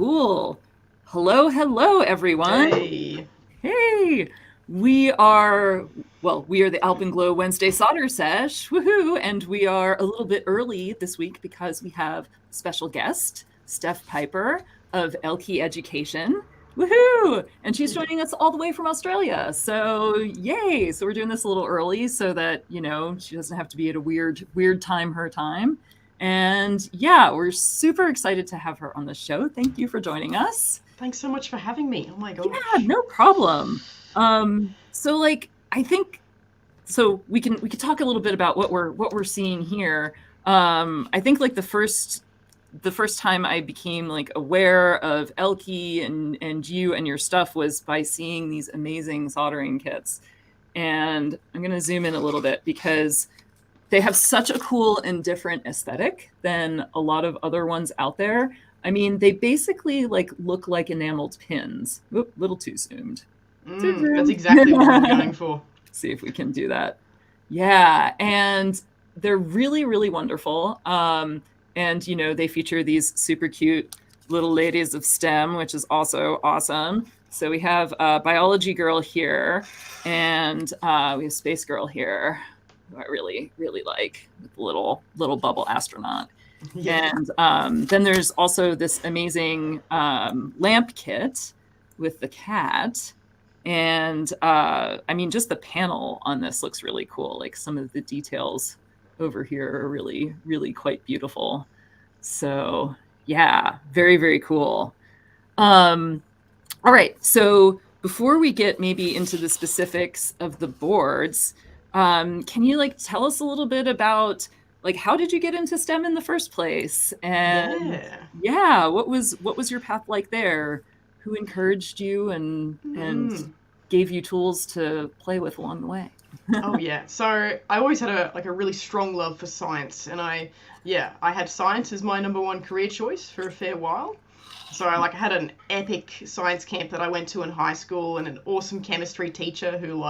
Cool. Hello, everyone. Hey. Hey, we are the Alpenglow Wednesday Solder Sesh. Woohoo! And we are a little bit early this week because we have a special guest, Steph Piper of Elkei Education. Woohoo! And she's joining us all the way from Australia. So, yay! So we're doing this a little early so that, she doesn't have to be at a weird time her time. And yeah, we're super excited to have her on the show. Thank you for joining us. Thanks so much for having me. Oh my gosh. Yeah, no problem. I think so we can talk a little bit about what we're seeing here. I think like the first time I became like aware of Elkei and you and your stuff was by seeing these amazing soldering kits. And I'm going to zoom in a little bit because they have such a cool and different aesthetic than a lot of other ones out there. I mean, they basically like look like enameled pins. Oop, little too zoomed. That's exactly what I'm going for. See if we can do that. Yeah, and they're really, really wonderful. And they feature these super cute little ladies of STEM, which is also awesome. So we have a biology girl here, and we have space girl here, who I really, really like, with the little bubble astronaut. Yeah. And then there's also this amazing lamp kit with the cat. And I mean, just the panel on this looks really cool. Like some of the details over here are really, really quite beautiful. So yeah, very, very cool. All right. So before we get maybe into the specifics of the boards, can you like tell us a little bit about like how did you get into STEM in the first place? And yeah, what was your path like there? Who encouraged you and gave you tools to play with along the way? Oh yeah. So I always had a really strong love for science, and I had science as my number one career choice for a fair while. So I had an epic science camp that I went to in high school, and an awesome chemistry teacher who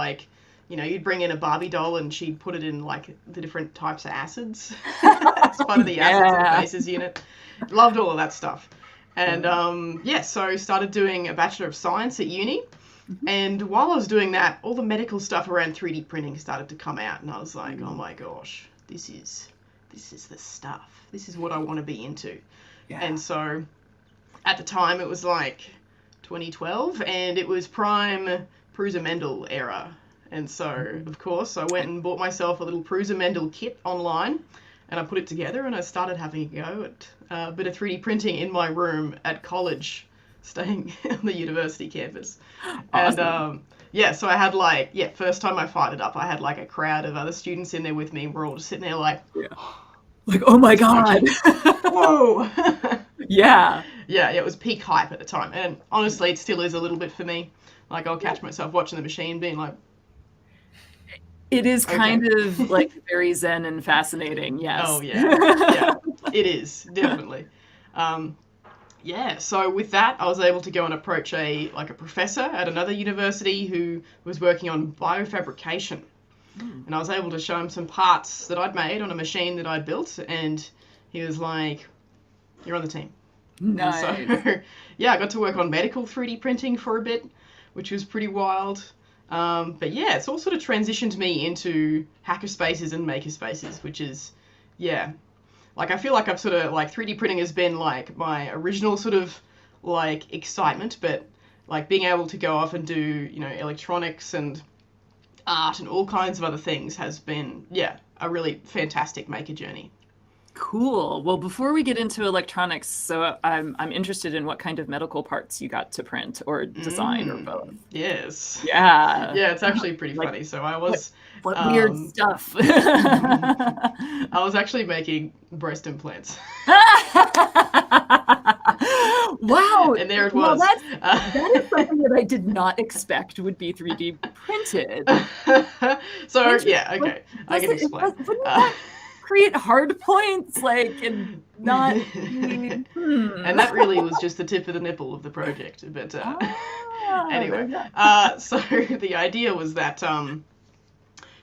you'd bring in a Barbie doll and she'd put it in like the different types of acids as part of the acids and bases unit. Loved all of that stuff. And so I started doing a Bachelor of Science at uni. And while I was doing that, all the medical stuff around 3D printing started to come out. And I was like, oh my gosh, this is the stuff. This is what I want to be into. Yeah. And so at the time it was like 2012 and it was prime Prusa-Mendel era. And so, of course, I went and bought myself a little Prusa-Mendel kit online, and I put it together, and I started having a go at a bit of 3D printing in my room at college, staying on the university campus. Awesome. And so I had first time I fired it up, I had like a crowd of other students in there with me. We're all just sitting there like, oh my God. Whoa. Yeah. Yeah, it was peak hype at the time. And honestly, it still is a little bit for me. Like I'll catch myself watching the machine being like, it is kind of like very zen and fascinating, yes. Oh yeah, it is definitely. So with that, I was able to go and approach a professor at another university who was working on biofabrication, and I was able to show him some parts that I'd made on a machine that I'd built, and he was like, "You're on the team." Nice. And so I got to work on medical 3D printing for a bit, which was pretty wild. But yeah, it's all sort of transitioned me into hacker spaces and maker spaces, which is, I feel like I've sort of 3D printing has been like my original sort of excitement, but being able to go off and do, electronics and art and all kinds of other things has been, a really fantastic maker journey. Cool. Well, before we get into electronics, so I'm interested in what kind of medical parts you got to print or design or both. Yes. Yeah. Yeah, it's actually pretty funny. So I was... What weird stuff? I was actually making breast implants. Wow. And there it was. Well, that is something that I did not expect would be 3D printed. So, okay. I can explain. Wouldn't that create hard points, and not... And that really was just the tip of the nipple of the project. But anyway, so the idea was that...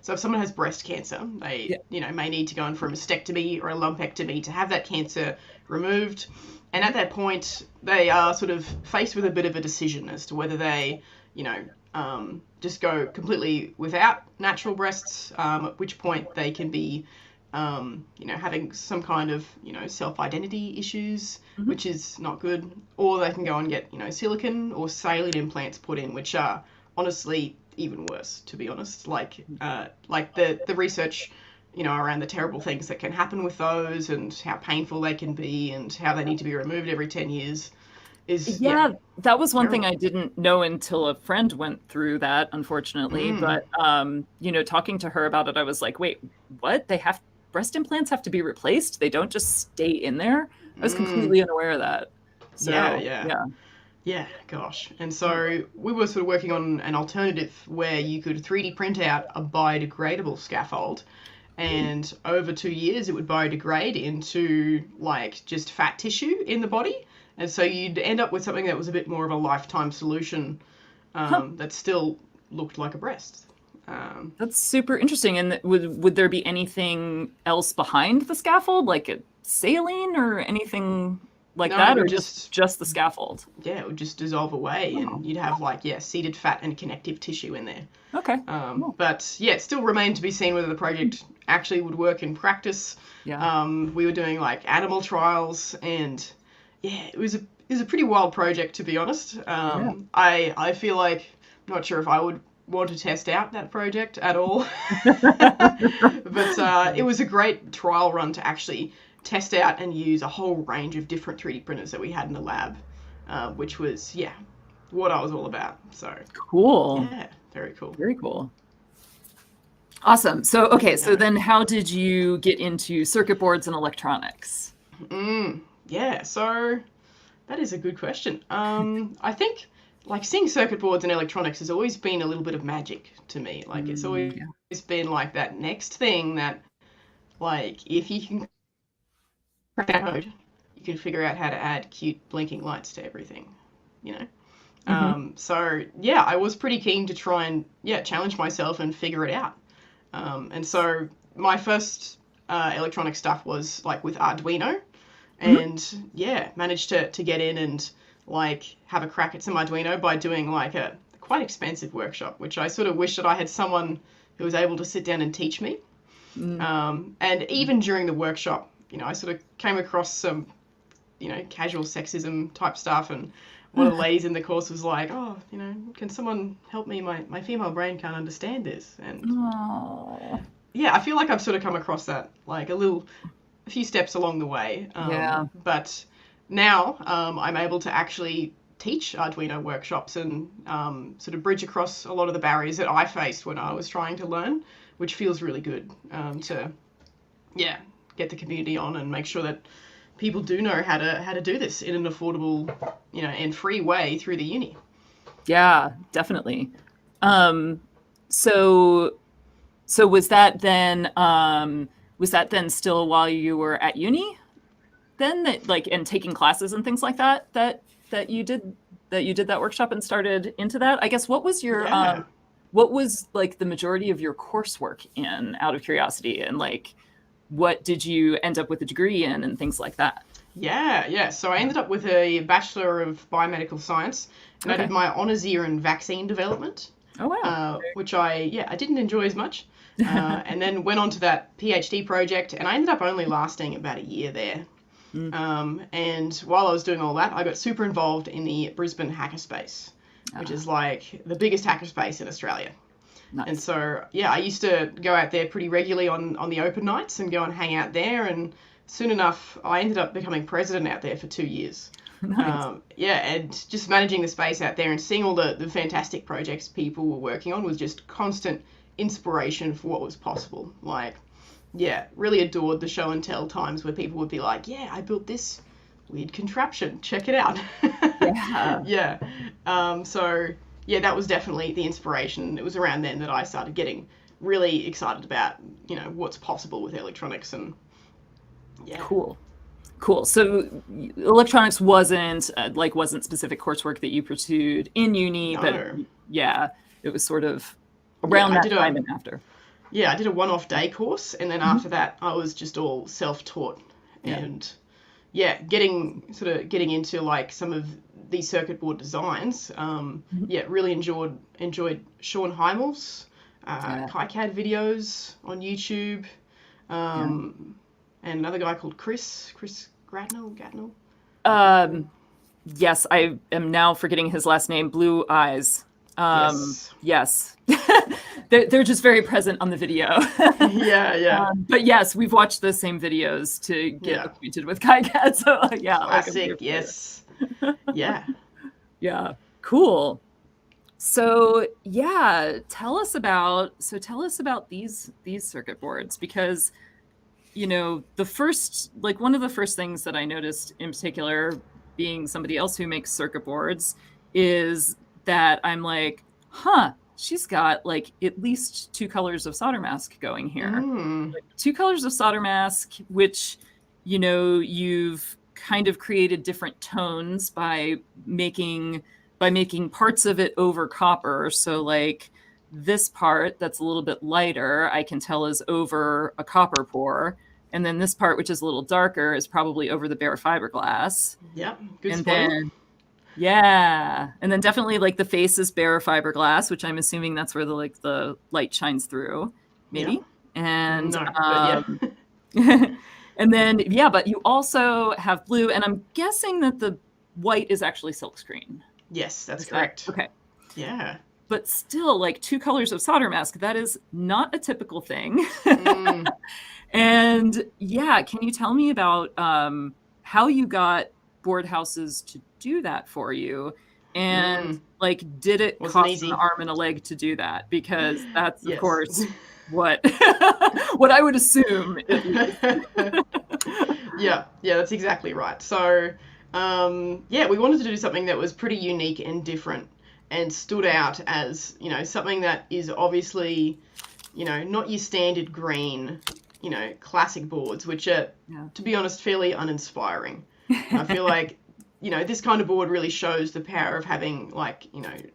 So if someone has breast cancer, they may need to go in for a mastectomy or a lumpectomy to have that cancer removed. And at that point, they are sort of faced with a bit of a decision as to whether they, you know, just go completely without natural breasts, at which point they can be, you know, having some kind of, you know, self-identity issues, Mm-hmm. which is not good, or they can go and get, you know, silicone or saline implants put in, which are honestly even worse, to be honest. Like the research, you know, around the terrible things that can happen with those and how painful they can be and how they need to be removed every 10 years is, yeah, Yeah, that was one thing terrible. I didn't know until a friend went through that, unfortunately. Mm, But you know, talking to her about it, I was like, wait, what? Breast implants have to be replaced? They don't just stay in there? I was mm, completely unaware of that. yeah, So, yeah. yeah. Yeah, gosh. And so we were sort of working on an alternative where you could 3D print out a biodegradable scaffold, and over 2 years it would biodegrade into like just fat tissue in the body. And so you'd end up with something that was a bit more of a lifetime solution, Huh. that still looked like a breast. Um, That's super interesting. And would there be anything else behind the scaffold, like a saline or anything like no, it that, or would just the scaffold? yeah, it would just dissolve away, Oh, and you'd have like, yeah, seeded fat and connective tissue in there. okay. Cool. But yeah, it still remained to be seen whether the project actually would work in practice. Yeah. We were doing like animal trials, and yeah, it was a pretty wild project, to be honest. Yeah. I feel like I'm not sure if I would want to test out that project at all, but it was a great trial run to actually test out and use a whole range of different 3D printers that we had in the lab, which was, yeah, what I was all about. So Cool. yeah, very cool. Very cool. Awesome. So, okay, so Yeah. then how did you get into circuit boards and electronics? Yeah, so that is a good question. I think like seeing circuit boards and electronics has always been a little bit of magic to me. Like it's always Yeah. been like that next thing that, like, if you can crack code, you can figure out how to add cute blinking lights to everything, you know? Hmm. So yeah, I was pretty keen to try and, yeah, challenge myself and figure it out. And so my first electronic stuff was like with Arduino, Hmm. and yeah, managed to get in and like have a crack at some Arduino by doing like a quite expensive workshop, which I sort of wish that I had someone who was able to sit down and teach me. Mm. And even during the workshop, you know, I sort of came across some, you know, casual sexism type stuff, and one of the ladies in the course was like, oh, you know, can someone help me? My female brain can't understand this. And Oh, yeah, I feel like I've sort of come across that like a few steps along the way. yeah. But now I'm able to actually teach Arduino workshops and sort of bridge across a lot of the barriers that I faced when I was trying to learn, which feels really good, to, yeah, get the community on and make sure that people do know how to do this in an affordable, you know, and free way through the uni. Yeah, definitely. Um, so so was that then still while you were at uni then that like and taking classes and things like that you did that workshop and started into that? I guess Yeah. what was like the majority of your coursework in, out of curiosity, and like what did you end up with a degree in and things like that? Yeah. So I ended up with a Bachelor of Biomedical Science, and I Okay. did my honours year in vaccine development, Oh wow. which I didn't enjoy as much, and then went on to that PhD project, and I ended up only lasting about a year there. Mm. And while I was doing all that, I got super involved in the Brisbane hackerspace, which Ah, is like the biggest hackerspace in Australia. And nice. so, yeah, I used to go out there pretty regularly on the open nights and go and hang out there. And soon enough, I ended up becoming president out there for 2 years. Nice. Yeah, and just managing the space out there and seeing all the fantastic projects people were working on was just constant inspiration for what was possible. Like, yeah, really adored the show and tell times where people would be like, yeah, I built this weird contraption. Check it out. Yeah. Yeah. So yeah, that was definitely the inspiration. It was around then that I started getting really excited about, you know, what's possible with electronics, and yeah. Cool. Cool. So electronics wasn't specific coursework that you pursued in uni, but No. yeah, it was sort of Yeah, around that time and after. I did a one-off day course, and then Mhm. after that I was just all self-taught, Yeah. and yeah, getting into like some of these circuit board designs. Yeah, really enjoyed Sean Heimel's Yeah. KiCad videos on YouTube, Yeah. and another guy called Chris Gradnell. Um, yes, I am now forgetting his last name. Blue eyes. Yes. Yes. They're just very present on the video. Yeah. But yes, we've watched the same videos to get Yeah. acquainted with KiCad. So yeah, like I'm Classic. here for it. Yes. Yeah. Yeah, cool. So yeah, tell us about these circuit boards, because the first, like, one of the first things that I noticed in particular, being somebody else who makes circuit boards, is that I'm like, huh, she's got like at least two colors of solder mask going here. Mm. Like, two colors of solder mask, which you've kind of created different tones by making parts of it over copper. So like this part that's a little bit lighter, I can tell is over a copper pour. And then this part, which is a little darker, is probably over the bare fiberglass. Yep. Good And spotting. then, yeah. And then definitely like the face is bare fiberglass, which I'm assuming that's where the light shines through, Yeah. maybe. And No, but yeah. And then, yeah, but you also have blue, and I'm guessing that the white is actually silkscreen. yes, that's Is that correct. okay? Yeah. But still, like, two colors of solder mask, that is not a typical thing. Mm. And yeah, can you tell me about how you got board houses to do that for you? And like, did it Wasn't cost easy. an arm and a leg to do that? Because that's, of Yes. course, what what I would assume. At least. Yeah, that's exactly right. So, yeah, we wanted to do something that was pretty unique and different and stood out as, something that is obviously, not your standard green, classic boards, which are, to be honest, fairly uninspiring. I feel like, this kind of board really shows the power of having, like,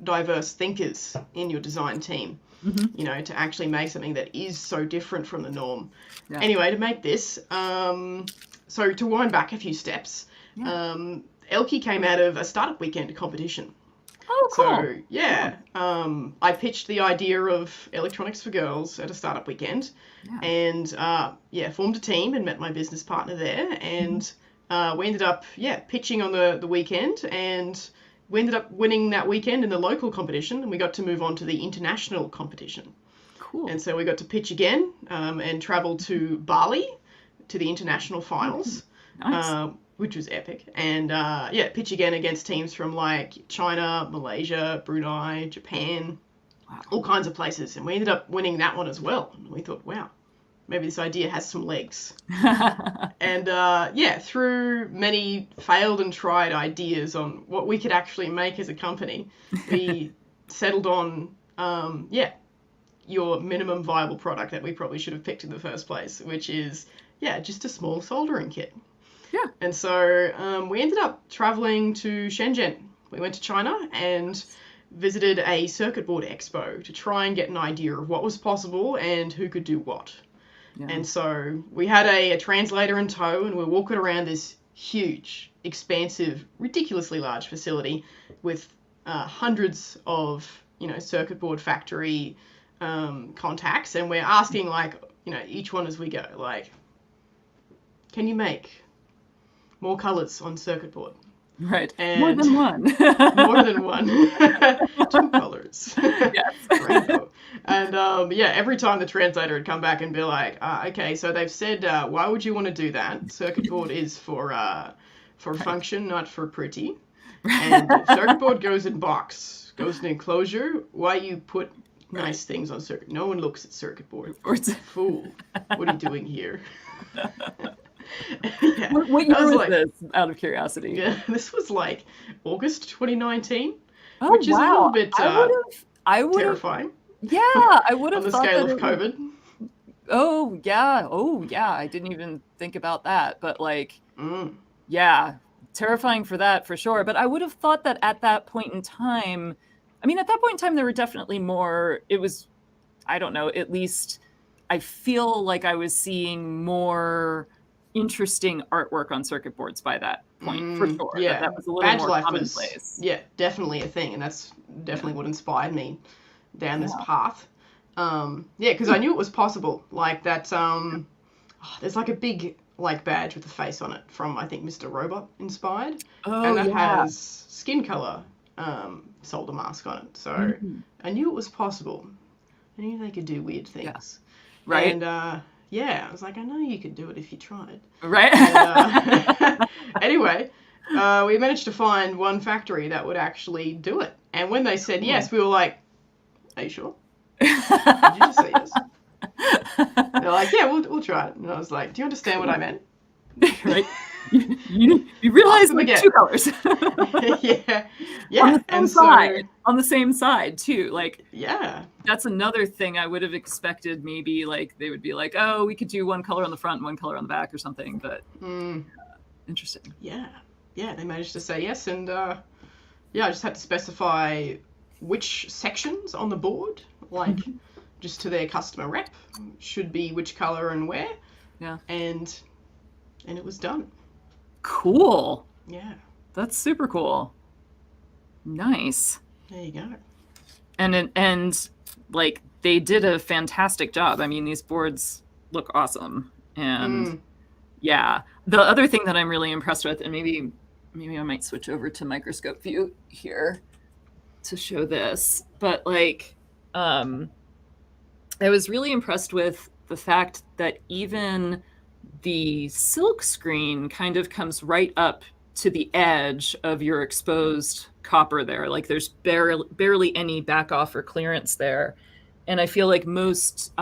diverse thinkers in your design team. Mm-hmm. To actually make something that is so different from the norm. Yeah. Anyway, to make this, so to wind back a few steps, Elkei came out of a startup weekend competition. Oh, cool. So, yeah, I pitched the idea of electronics for girls at a startup weekend, and, formed a team and met my business partner there, and we ended up, pitching on the weekend, and we ended up winning that weekend in the local competition, and we got to move on to the international competition. Cool. And so we got to pitch again, and travel to Bali to the international finals, Nice. which was epic. And pitch again against teams from like China, Malaysia, Brunei, Japan, all kinds of places. And we ended up winning that one as well. And we thought, wow, maybe this idea has some legs. And through many failed and tried ideas on what we could actually make as a company, we settled on, your minimum viable product that we probably should have picked in the first place, which is, just a small soldering kit. Yeah. And so we ended up traveling to Shenzhen. We went to China and visited a circuit board expo to try and get an idea of what was possible and who could do what. Yeah. And so we had a translator in tow, and we were walking around this huge, expansive, ridiculously large facility with hundreds of, circuit board factory contacts, and we're asking, like, each one as we go, like, can you make more colors on circuit board? Right. And more than one. More than one. Two colors. Yes. Rainbow. And every time the translator would come back and be like, okay, so they've said, why would you want to do that? Circuit board is for function, not for pretty. And if circuit board goes in box, goes in enclosure, why you put nice things on circuit? No one looks at circuit board. Fool. What are you doing here? What year was this, out of curiosity? Yeah, this was like August 2019, which is a little bit terrifying. Yeah, I would have on the thought scale of COVID. Oh yeah, I didn't even think about that, but like, yeah, terrifying for that for sure. But I would have thought that at that point in time, there were definitely more. It was, I don't know, at least I feel like I was seeing more interesting artwork on circuit boards by that point, for sure. Yeah, That was a little badge more life commonplace. was definitely a thing, and that's definitely what inspired me down this path. Because I knew it was possible. Like that, there's like a big like badge with a face on it from I think Mr. Robot inspired, and that has skin color solder mask on it. So I knew it was possible. I knew they could do weird things. Right. And I was like, I know you could do it if you tried. Right. And, anyway, we managed to find one factory that would actually do it. And when they said yes, we were like, are you sure? Did you just say yes? They're like, yeah, we'll try it. And I was like, do you understand what I meant? Right. You realize like two colors. Yeah. On the same side too. Like, yeah, that's another thing I would have expected. Maybe like they would be like, oh, we could do one color on the front and one color on the back or something. But interesting. Yeah, they managed to say yes, and I just had to specify which sections on the board, like just to their customer rep, should be which color and where. Yeah. And it was done. Cool. Yeah. That's super cool. Nice. There you go. And like they did a fantastic job. I mean, these boards look awesome. And the other thing that I'm really impressed with, and maybe I might switch over to microscope view here to show this, but like I was really impressed with the fact that even the silk screen kind of comes right up to the edge of your exposed copper there. Like there's barely any back off or clearance there. And I feel like most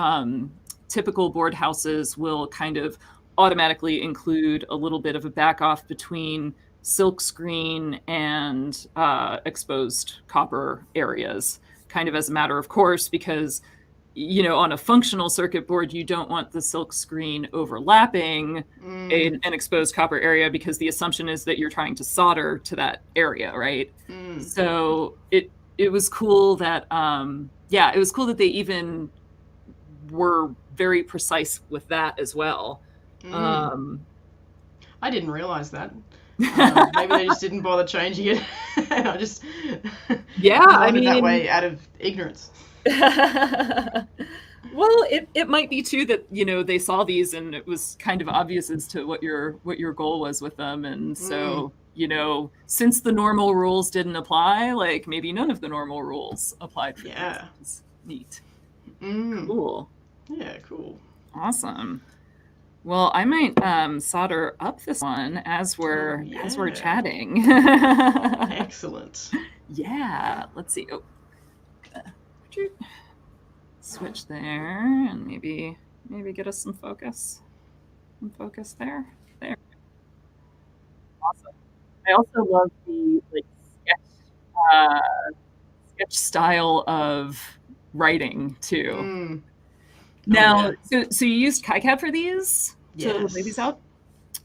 typical board houses will kind of automatically include a little bit of a back off between silk screen and exposed copper areas, kind of as a matter of course, because on a functional circuit board, you don't want the silk screen overlapping an exposed copper area, because the assumption is that you're trying to solder to that area, right? So it was cool that it was cool that they even were very precise with that as well. I didn't realize that. Maybe they just didn't bother changing it, and I just that way out of ignorance. Well, it might be too that they saw these and it was kind of obvious as to what your goal was with them, and so since the normal rules didn't apply, like maybe none of the normal rules applied for them. It's neat. Cool. Yeah, cool. Awesome. Well, I might solder up this one as we're chatting. Excellent. Yeah. Let's see. Switch there and maybe get us some focus. There. Awesome. I also love the sketch style of writing too. Now, so you used KiCad for these to lay these out?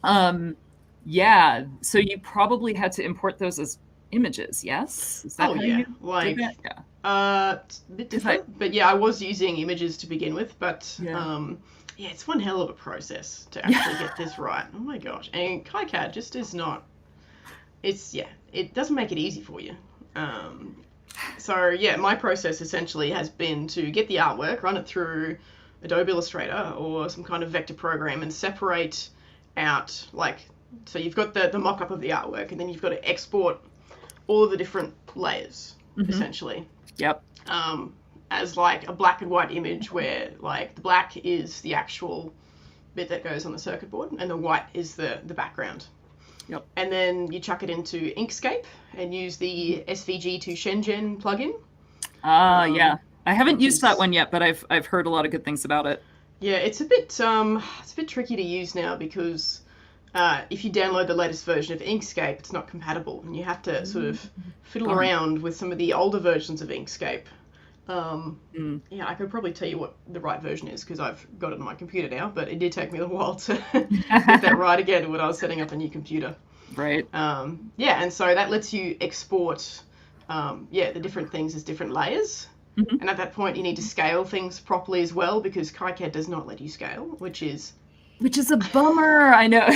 So you probably had to import those as images, yes? Is that how you did that? Yeah. It's a bit different, but I was using images to begin with, but it's one hell of a process to actually get this right. Oh my gosh. And KiCad just is not, it doesn't make it easy for you. So my process essentially has been to get the artwork, run it through Adobe Illustrator or some kind of vector program, and separate out, so you've got the mock-up of the artwork, and then you've got to export all of the different layers, essentially. Yep. As like a black and white image where like the black is the actual bit that goes on the circuit board and the white is the background. Yep. And then you chuck it into Inkscape and use the SVG to Shenzhen plugin. I haven't used that one yet, but I've heard a lot of good things about it. Yeah, it's a bit tricky to use now because if you download the latest version of Inkscape, it's not compatible, and you have to sort of fiddle around with some of the older versions of Inkscape. I could probably tell you what the right version is because I've got it on my computer now, but it did take me a while to get that right again when I was setting up a new computer. Right. And so that lets you export the different things as different layers. And at that point, you need to scale things properly as well, because KiCad does not let you scale, which is which is a bummer. I know.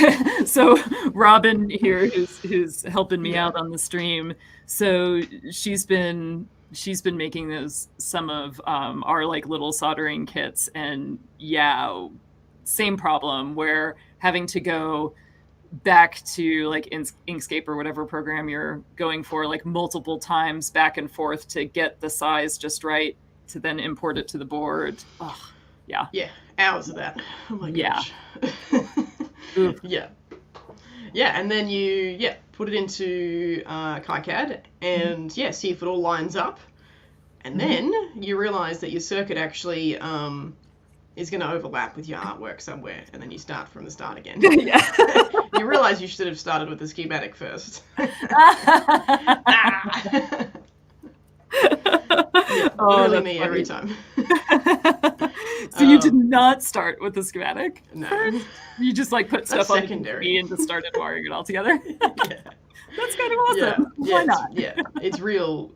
So Robin here, who's helping me out on the stream, so she's been making some of our like little soldering kits, and yeah, same problem where having to go back to like Inkscape or whatever program you're going for, like multiple times back and forth to get the size just right to then import it to the board. Ugh, yeah. Yeah, hours of that. Oh my gosh. Yeah. Yeah, and then you put it into KiCad and see if it all lines up. And then you realize that your circuit actually is going to overlap with your artwork somewhere, and then you start from the start again. You realize you should have started with the schematic first. Literally me every time. So you did not start with the schematic? No. First? You just like put stuff on the TV and just started wiring it all together? That's kind of awesome. Why not? Yeah, it's real.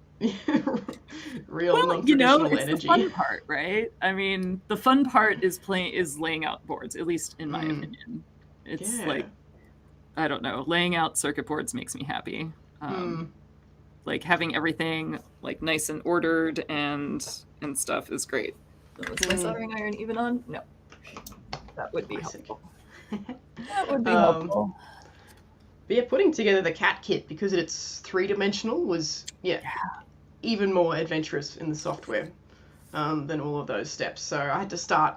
Well, non-traditional it's energy. The fun part, right? I mean, the fun part is laying out boards, at least in my opinion. It's like, I don't know, laying out circuit boards makes me happy. Like having everything like nice and ordered and stuff is great. Was my soldering iron even on? No. That would be helpful. That would be helpful. But yeah, putting together the cat kit, because it's 3-dimensional, was even more adventurous in the software than all of those steps. So I had to start,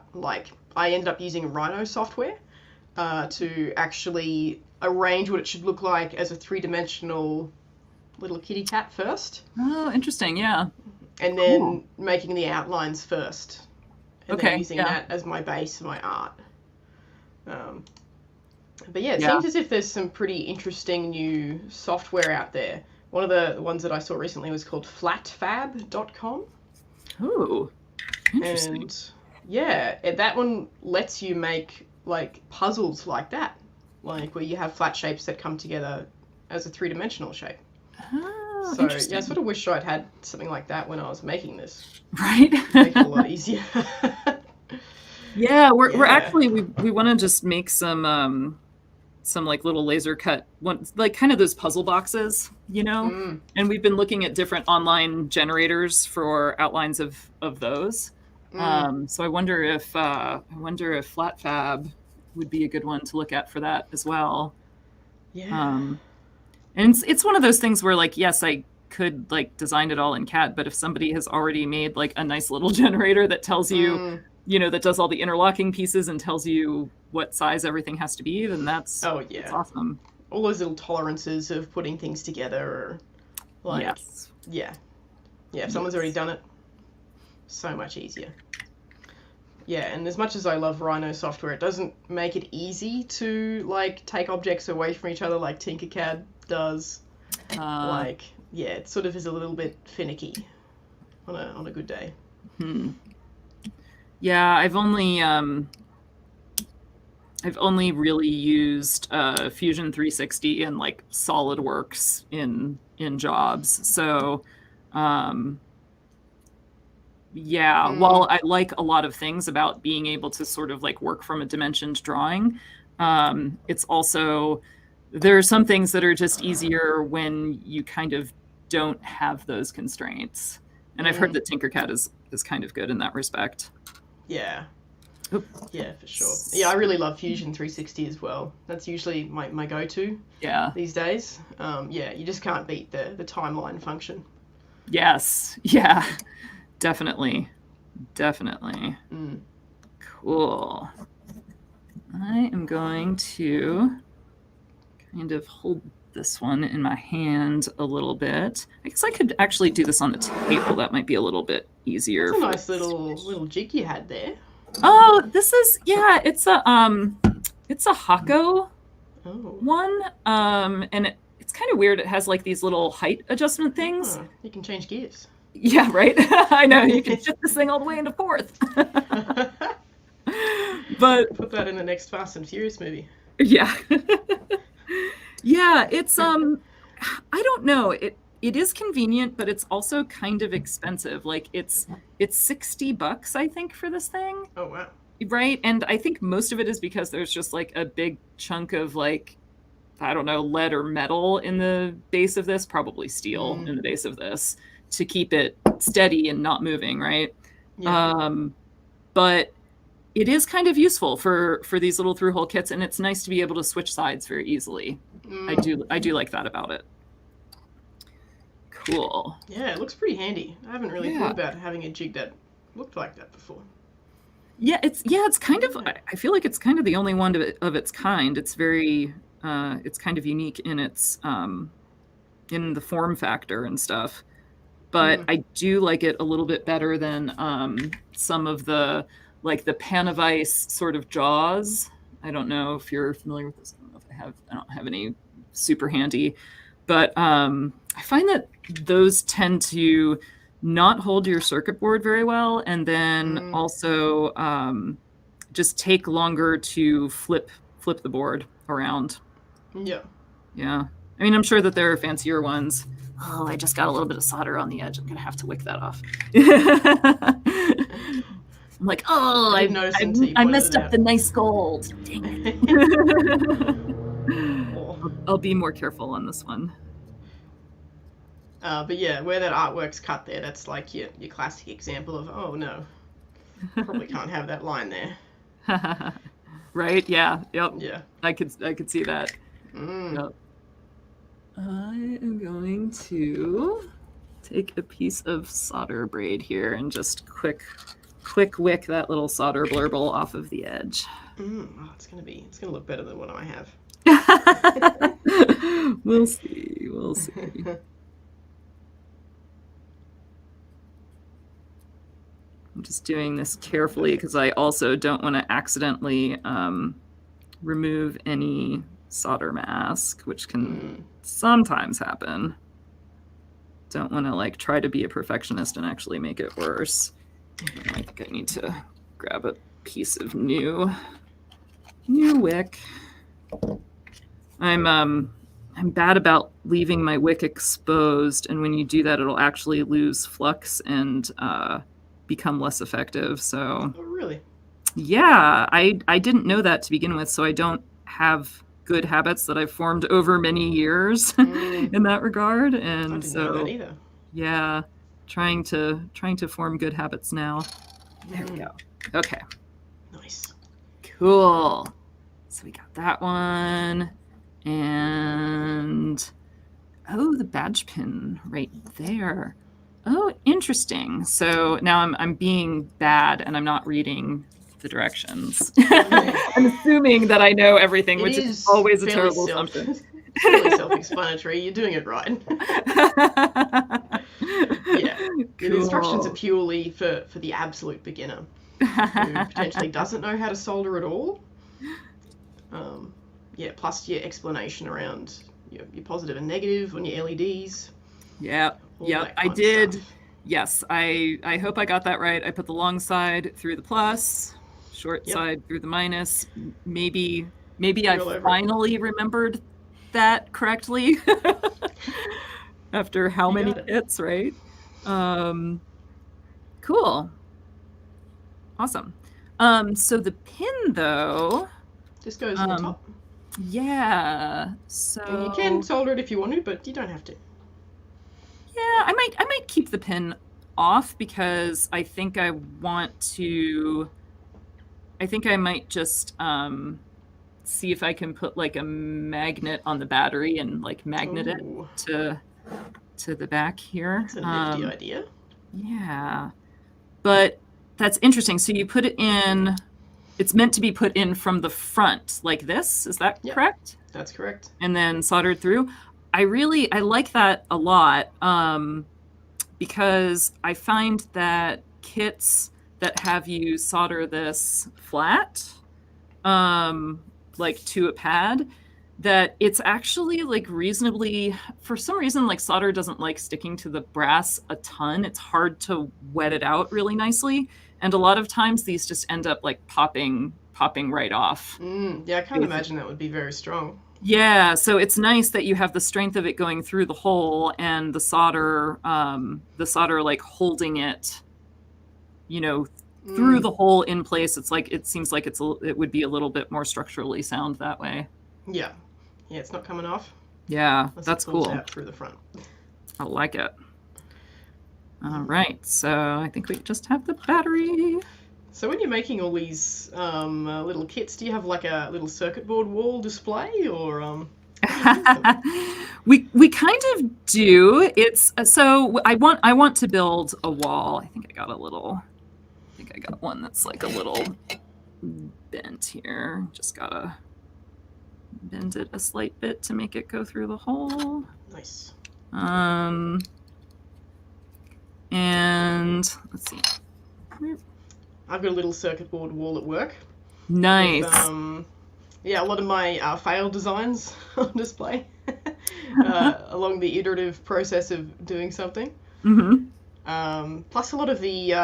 I ended up using Rhino software to actually arrange what it should look like as a 3-dimensional little kitty cat first. Oh, interesting, yeah. And then making the outlines first. And then using that as my base for my art. But yeah, it seems as if there's some pretty interesting new software out there. One of the ones that I saw recently was called flatfab.com. Oh, interesting. And that one lets you make like puzzles like that, like where you have flat shapes that come together as a 3-dimensional shape. Oh, so I sort of wish I'd had something like that when I was making this. Right. Make it a lot easier. We're actually we want to just make some like little laser cut ones, like kind of those puzzle boxes, and we've been looking at different online generators for outlines of those. So I wonder if FlatFab would be a good one to look at for that as well. And it's one of those things where, like, yes, I could like design it all in CAD, but if somebody has already made like a nice little generator that tells you, that does all the interlocking pieces and tells you what size everything has to be, then that's awesome. All those little tolerances of putting things together, if someone's already done it, so much easier. And as much as I love Rhino software, it doesn't make it easy to like take objects away from each other like Tinkercad does. It sort of is a little bit finicky on a good day. Yeah, I've only really used Fusion 360 and like SolidWorks in jobs. So while I like a lot of things about being able to sort of like work from a dimensioned drawing, it's also, there are some things that are just easier when you kind of don't have those constraints. And I've heard that Tinkercad is kind of good in that respect. Yeah. Yeah, for sure. Yeah, I really love Fusion 360 as well. That's usually my go-to these days. You just can't beat the timeline function. Yes. Yeah. Definitely. Cool. I am going to kind of hold this one in my hand a little bit. I guess I could actually do this on the table. That might be a little bit easier. That's a nice little jig you had there. Oh, this is it's a Hako one. And it's kind of weird. It has like these little height adjustment things. You can change gears. Yeah, right. I know, you can shift this thing all the way into fourth. But put that in the next Fast and Furious movie. Yeah. Yeah, it's I don't know. It is convenient, but it's also kind of expensive. Like it's $60, I think, for this thing. Oh wow. right. And I think most of it is because there's just like a big chunk of like, I don't know, lead or metal in the base of this, probably steel Mm, in the base of this to keep it steady and not moving, right? yeah. Um, but it is kind of useful for these little through hole kits, and it's nice to be able to switch sides very easily. Mm, I do like that about it. Cool. yeah, it looks pretty handy. I haven't really thought Yeah. about having a jig that looked like that before. Yeah, it's kind of Yeah. I feel like it's kind of the only one of its kind. It's very it's kind of unique in its in the form factor and stuff. But Mm, I do like it a little bit better than some of the like the Panavice sort of jaws. I don't know if you're familiar with this. I don't know if I don't have any super handy, but I find that those tend to not hold your circuit board very well, and then mm, also just take longer to flip the board around. yeah. Yeah. I mean, I'm sure that there are fancier ones. Oh, I just got a little bit of solder on the edge. I'm going to have to wick that off. I'm like, oh, I didn't notice until you I pointed messed it up out. the nice gold. Dang it. Oh. I'll be more careful on this one. But yeah, where that artwork's cut there, that's like your classic example of, oh no, probably can't have that line there. Right? Yeah. Yep. Yeah. I could see that. Mm. Yep. I am going to take a piece of solder braid here and just quick wick that little solder blurble off of the edge. Oh, it's gonna look better than what I have. We'll see. We'll see. I'm just doing this carefully because I also don't want to accidentally remove any solder mask, which can sometimes happen. Don't want to like try to be a perfectionist and actually make it worse. I think I need to grab a piece of new wick. I'm bad about leaving my wick exposed, and when you do that, it'll actually lose flux and become less effective. So, Oh, really? yeah, I didn't know that to begin with, so I don't have good habits that I've formed over many years in that regard. I And didn't know that so, either. yeah, trying to form good habits now. There we go. Okay. Nice. Cool. So we got that one. And oh, the badge pin right there. Oh, interesting. So now I'm being bad and I'm not reading the directions. I'm assuming that I know everything, which is always a terrible assumption. It's fairly self-explanatory. You're doing it right. Yeah. Cool. The instructions are purely for the absolute beginner who potentially doesn't know how to solder at all. Yeah, plus your explanation around your positive and negative on your LEDs. Yep. I did. Yes, I hope I got that right. I put the long side through the plus, short side through the minus. Maybe I finally remembered that correctly after how many hits, right? Cool. Awesome. So the pin though just goes on the top. Yeah. So and you can solder it if you want to, but you don't have to. Yeah, I might keep the pin off because I think I want to. I think I might just see if I can put like a magnet on the battery and like magnet it to the back here. That's a nifty idea. Yeah, but that's interesting. So you put it in. It's meant to be put in from the front like this. Is that correct? That's correct. And then soldered through. I like that a lot because I find that kits that have you solder this flat, like to a pad, that it's actually like reasonably, for some reason, like solder doesn't like sticking to the brass a ton. It's hard to wet it out really nicely. And a lot of times these just end up like popping right off. Yeah, I can't imagine that would be very strong. Yeah, so it's nice that you have the strength of it going through the hole and the solder like holding it, through the hole in place, it's like, it seems like it would be a little bit more structurally sound that way. Yeah. Yeah, it's not coming off. Yeah, Unless that's it pulls cool. out through the front. I like it. All right, so I think we just have the battery. So when you're making all these little kits, do you have like a little circuit board wall display, or we kind of do. It's so I want to build a wall. I think I got one that's like a little bent here. Just gotta bend it a slight bit to make it go through the hole. Nice. And let's see. I've got a little circuit board wall at work. Nice. With, yeah, a lot of my failed designs on display along the iterative process of doing something. Mm-hmm. Plus a lot of the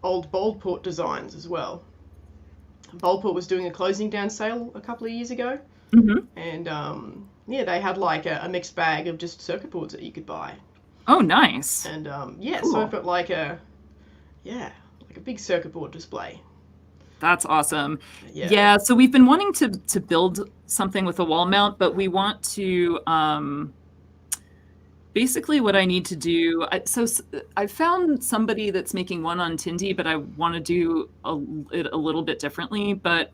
old Boldport designs as well. Boldport was doing a closing down sale a couple of years ago. Mm-hmm. And yeah, they had like a mixed bag of just circuit boards that you could buy. Oh, nice. And yeah, cool. So I've got like a big circuit board display. That's awesome. Yeah. Yeah, so we've been wanting to build something with a wall mount, but we want to basically what I need to do. I found somebody that's making one on Tindy, but I want to do it a little bit differently. But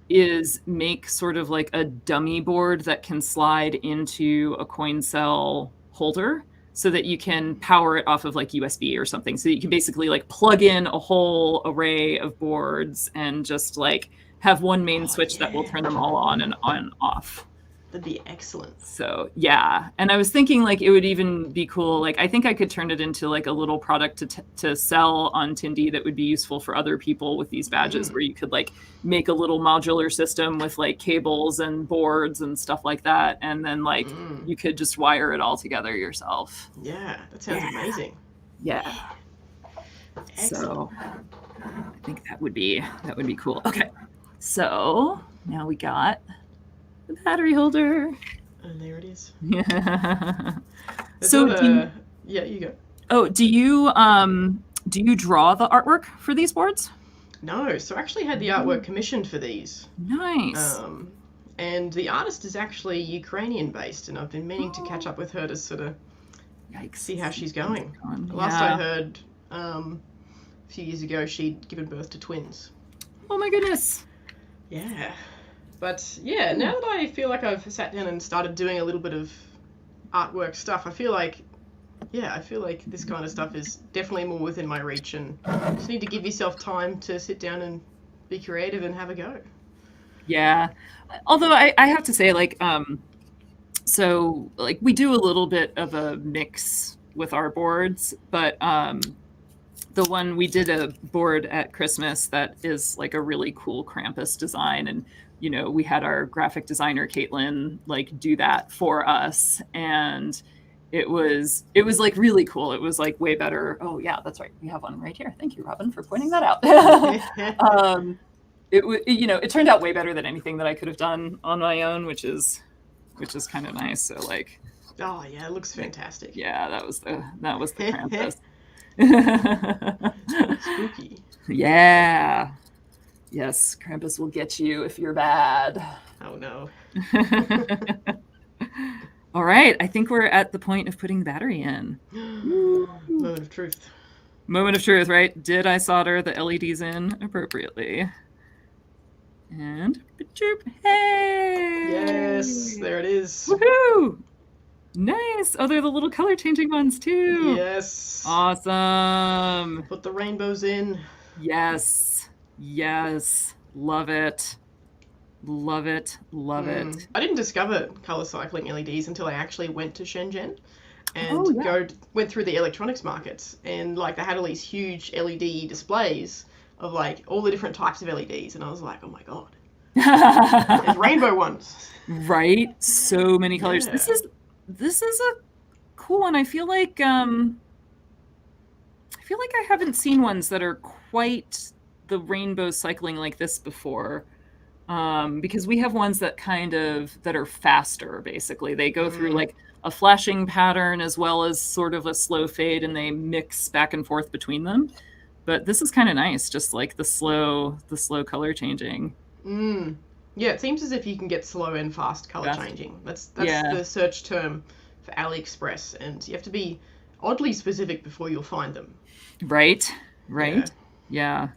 is make sort of like a dummy board that can slide into a coin cell holder, so that you can power it off of like USB or something. So you can basically like plug in a whole array of boards and just like have one main switch that will turn them all on and off. That'd be excellent. So yeah, and I was thinking like it would even be cool. Like I think I could turn it into like a little product to sell on Tindy that would be useful for other people with these badges, where you could like make a little modular system with like cables and boards and stuff like that, and then like you could just wire it all together yourself. Yeah, that sounds amazing. Yeah. Excellent. So I think that would be cool. Okay, so now we got the battery holder. And there it is. Yeah. So yeah, you go. Oh, do you draw the artwork for these boards? No, so I actually had the artwork commissioned for these. Nice. And the artist is actually Ukrainian based, and I've been meaning to catch up with her to sort of see how she's going. Last I heard, a few years ago, she'd given birth to twins. Oh my goodness. Yeah. But yeah, now that I feel like I've sat down and started doing a little bit of artwork stuff, I feel like this kind of stuff is definitely more within my reach, and you just need to give yourself time to sit down and be creative and have a go. Yeah. Although I have to say, like, so like we do a little bit of a mix with our boards, but the one we did a board at Christmas that is like a really cool Krampus design, and you know, we had our graphic designer Caitlin like do that for us, and it was like really cool. It was like way better. Oh yeah, that's right. We have one right here. Thank you, Robin, for pointing that out. It turned out way better than anything that I could have done on my own, which is kind of nice. So like, oh yeah, it looks fantastic. Yeah, that was the Krampus. Spooky. Yeah. Yes, Krampus will get you if you're bad. Oh no. All right, I think we're at the point of putting the battery in. Moment of truth. Moment of truth, right? Did I solder the LEDs in appropriately? And hey! Yes, there it is. Woohoo! Nice. Oh, they're the little color changing ones too. Yes. Awesome. Put the rainbows in. Yes. Love it. Love it. I didn't discover color cycling LEDs until I actually went to Shenzhen and went through the electronics markets, and like they had all these huge LED displays of like all the different types of LEDs, and I was like, oh my god. There's rainbow ones. Right? So many colors. Yeah. This is a cool one. I feel like I haven't seen ones that are quite the rainbow cycling like this before. Because we have ones that that are faster, basically. They go through like a flashing pattern as well as sort of a slow fade, and they mix back and forth between them. But this is kind of nice, just like the slow color changing. Mm. Yeah, it seems as if you can get slow and fast color Fast. changing. That's Yeah. the search term for AliExpress, and you have to be oddly specific before you'll find them. Right. Yeah. Right. Yeah.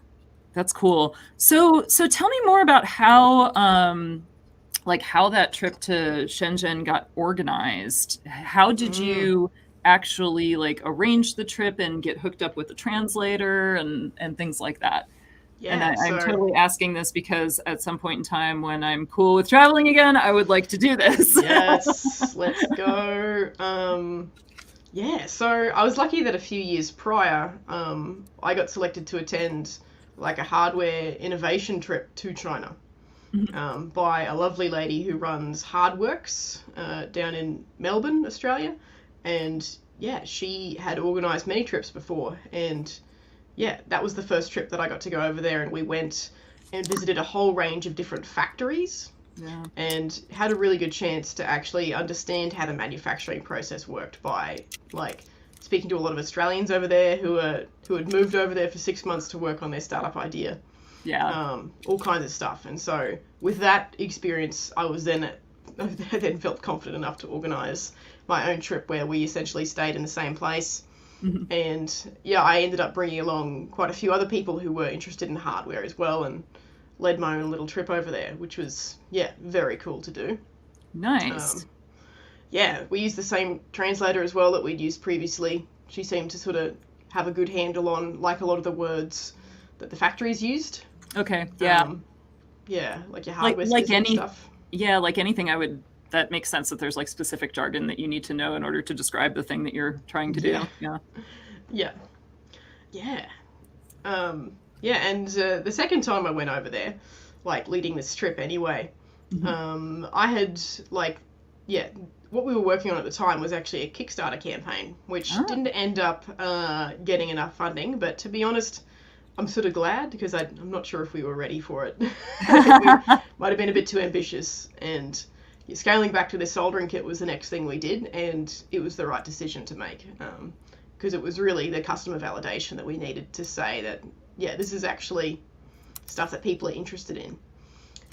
That's cool. So tell me more about how like how that trip to Shenzhen got organized. How did Mm. you actually like arrange the trip and get hooked up with the translator and things like that? And Yeah. I'm So totally asking this because at some point in time when I'm cool with traveling again, I would like to do this. yes, let's go. Yeah. So I was lucky that a few years prior, I got selected to attend like a hardware innovation trip to China. By a lovely lady who runs Hardworks down in Melbourne, Australia. And yeah, she had organised many trips before. And yeah, that was the first trip that I got to go over there. And we went and visited a whole range of different factories Yeah. and had a really good chance to actually understand how the manufacturing process worked by like speaking to a lot of Australians over there who had moved over there for 6 months to work on their startup idea, Yeah. all kinds of stuff. And so with that experience, I then felt confident enough to organise my own trip where we essentially stayed in the same place. Mhm. And yeah, I ended up bringing along quite a few other people who were interested in hardware as well, and led my own little trip over there, which was yeah very cool to do. Nice. Um, yeah, we used the same translator as well that we'd used previously. She seemed to sort of have a good handle on like a lot of the words that the factories used. Okay. Yeah. Um, yeah, like your Like hardware like specific any stuff. yeah, like anything I would that makes sense that there's like specific jargon that you need to know in order to describe the thing that you're trying to Yeah, do. Yeah. yeah, yeah. Yeah, and the second time I went over there, like leading this trip anyway, Mhm. I had like, yeah, what we were working on at the time was actually a Kickstarter campaign, which Ah. didn't end up getting enough funding. But to be honest, I'm sort of glad because I'm not sure if we were ready for it. I think we might have been a bit too ambitious. And yeah, scaling back to this soldering kit was the next thing we did, and it was the right decision to make. Because it was really the customer validation that we needed to say that, yeah, this is actually stuff that people are interested in.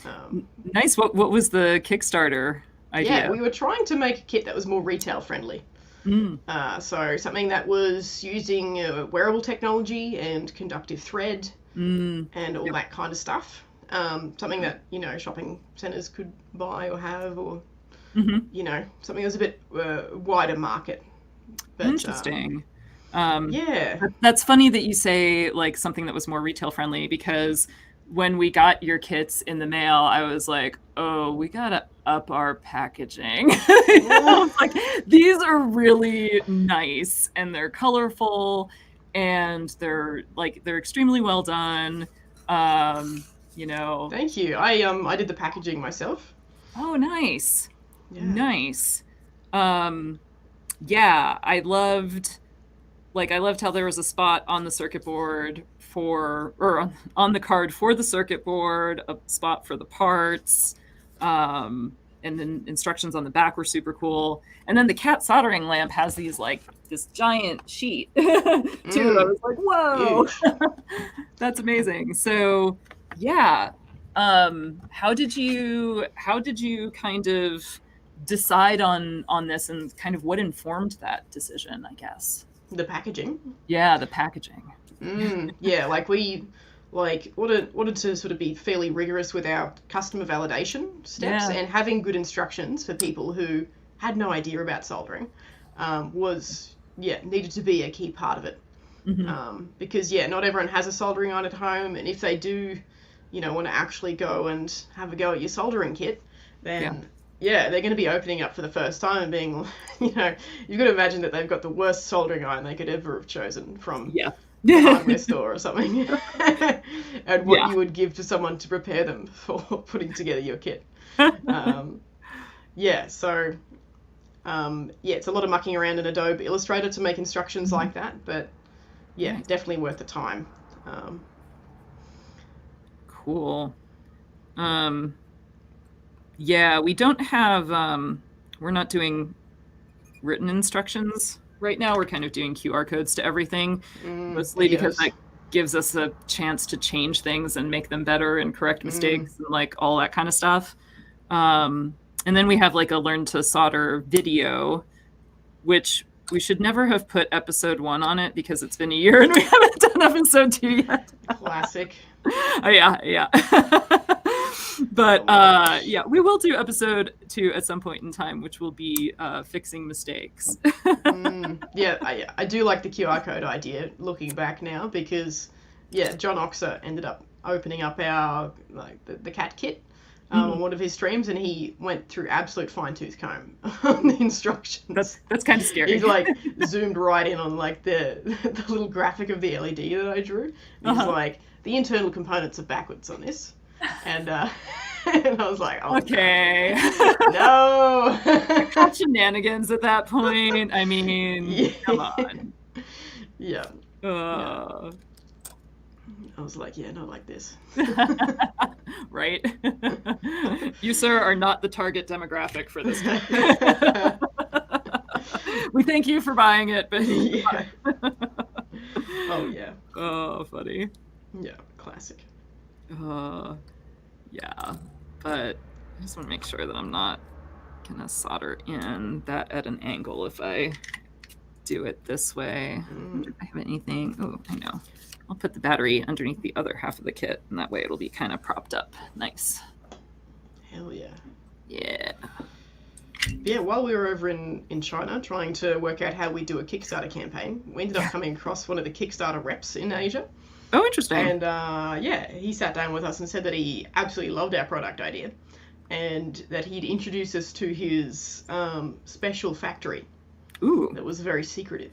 Um, Nice. What was the Kickstarter yeah, idea? we were trying to make a kit that was more retail friendly. Mm. So something that was using wearable technology and conductive thread Mm. and all Yep. that kind of stuff. Something that shopping centres could buy or have, or Hmm. something that was a bit wider market. But Interesting. yeah, That's funny that you say like something that was more retail friendly because when we got your kits in the mail, I was like, oh, we gotta up our packaging. I was like, these are really nice and they're colorful and they're extremely well done. Um, you know, thank you. I did the packaging myself. oh, nice, Yeah. nice. Um, yeah, I loved how there was a spot on the circuit board for or on the card for the circuit board, a spot for the parts, and then instructions on the back were super cool. And then the cat soldering lamp has this giant sheet too. I Mm, was like, whoa, huge. that's amazing. So yeah, how did you kind of decide on this and kind of what informed that decision, I guess? The packaging. Yeah, the packaging. Yeah, like we wanted to sort of be fairly rigorous with our customer validation steps, Yeah. and having good instructions for people who had no idea about soldering was yeah needed to be a key part of it. Hmm. Because yeah, not everyone has a soldering iron at home, and if they do, want to actually go and have a go at your soldering kit, Yeah. then yeah, they're going to be opening up for the first time and being, you've got to imagine that they've got the worst soldering iron they could ever have chosen from Yeah. the hardware store or something, and what Yeah. you would give to someone to prepare them for putting together your kit. Um, yeah, so yeah, it's a lot of mucking around in Adobe Illustrator to make instructions Mhm. like that, but yeah, Nice. definitely worth the time. Um, Cool. Um, yeah, we don't have we're not doing written instructions right now. We're kind of doing QR codes to everything, mostly because videos. gives us a chance to change things and make them better and correct mistakes and like all that kind of stuff. And then we have like a learn to solder video, which we should never have put episode 1 on it because it's been a year and we haven't done episode 2 yet. Classic. Oh, yeah. But yeah, we will do episode 2 at some point in time, which will be fixing mistakes. Yeah, I do like the QR code idea looking back now because, yeah, John Oxer ended up opening up our like the cat kit on one of his streams, and he went through absolute fine-tooth comb on the instructions. That's kind of scary. He's like zoomed right in on like the little graphic of the LED that I drew. And he's like, the internal components are backwards on this, and and I was like, oh, okay, no. Got shenanigans at that point. I mean, come on. Yeah. Yeah. I was like, yeah, not like this. Right? You, sir, are not the target demographic for this. We thank you for buying it, but yeah. Oh, yeah. Oh, funny. Yeah, classic. Yeah, but I just want to make sure that I'm not going to solder in that at an angle if I do it this way. Do I have anything? Oh, I know. I'll put the battery underneath the other half of the kit, and that way it'll be kind of propped up. Nice. Hell yeah. Yeah. Yeah, while we were over in China trying to work out how we do a Kickstarter campaign, we ended up coming across one of the Kickstarter reps in Asia. Oh, interesting. And yeah, he sat down with us and said that he absolutely loved our product idea and that he'd introduce us to his special factory. Ooh. That was very secretive.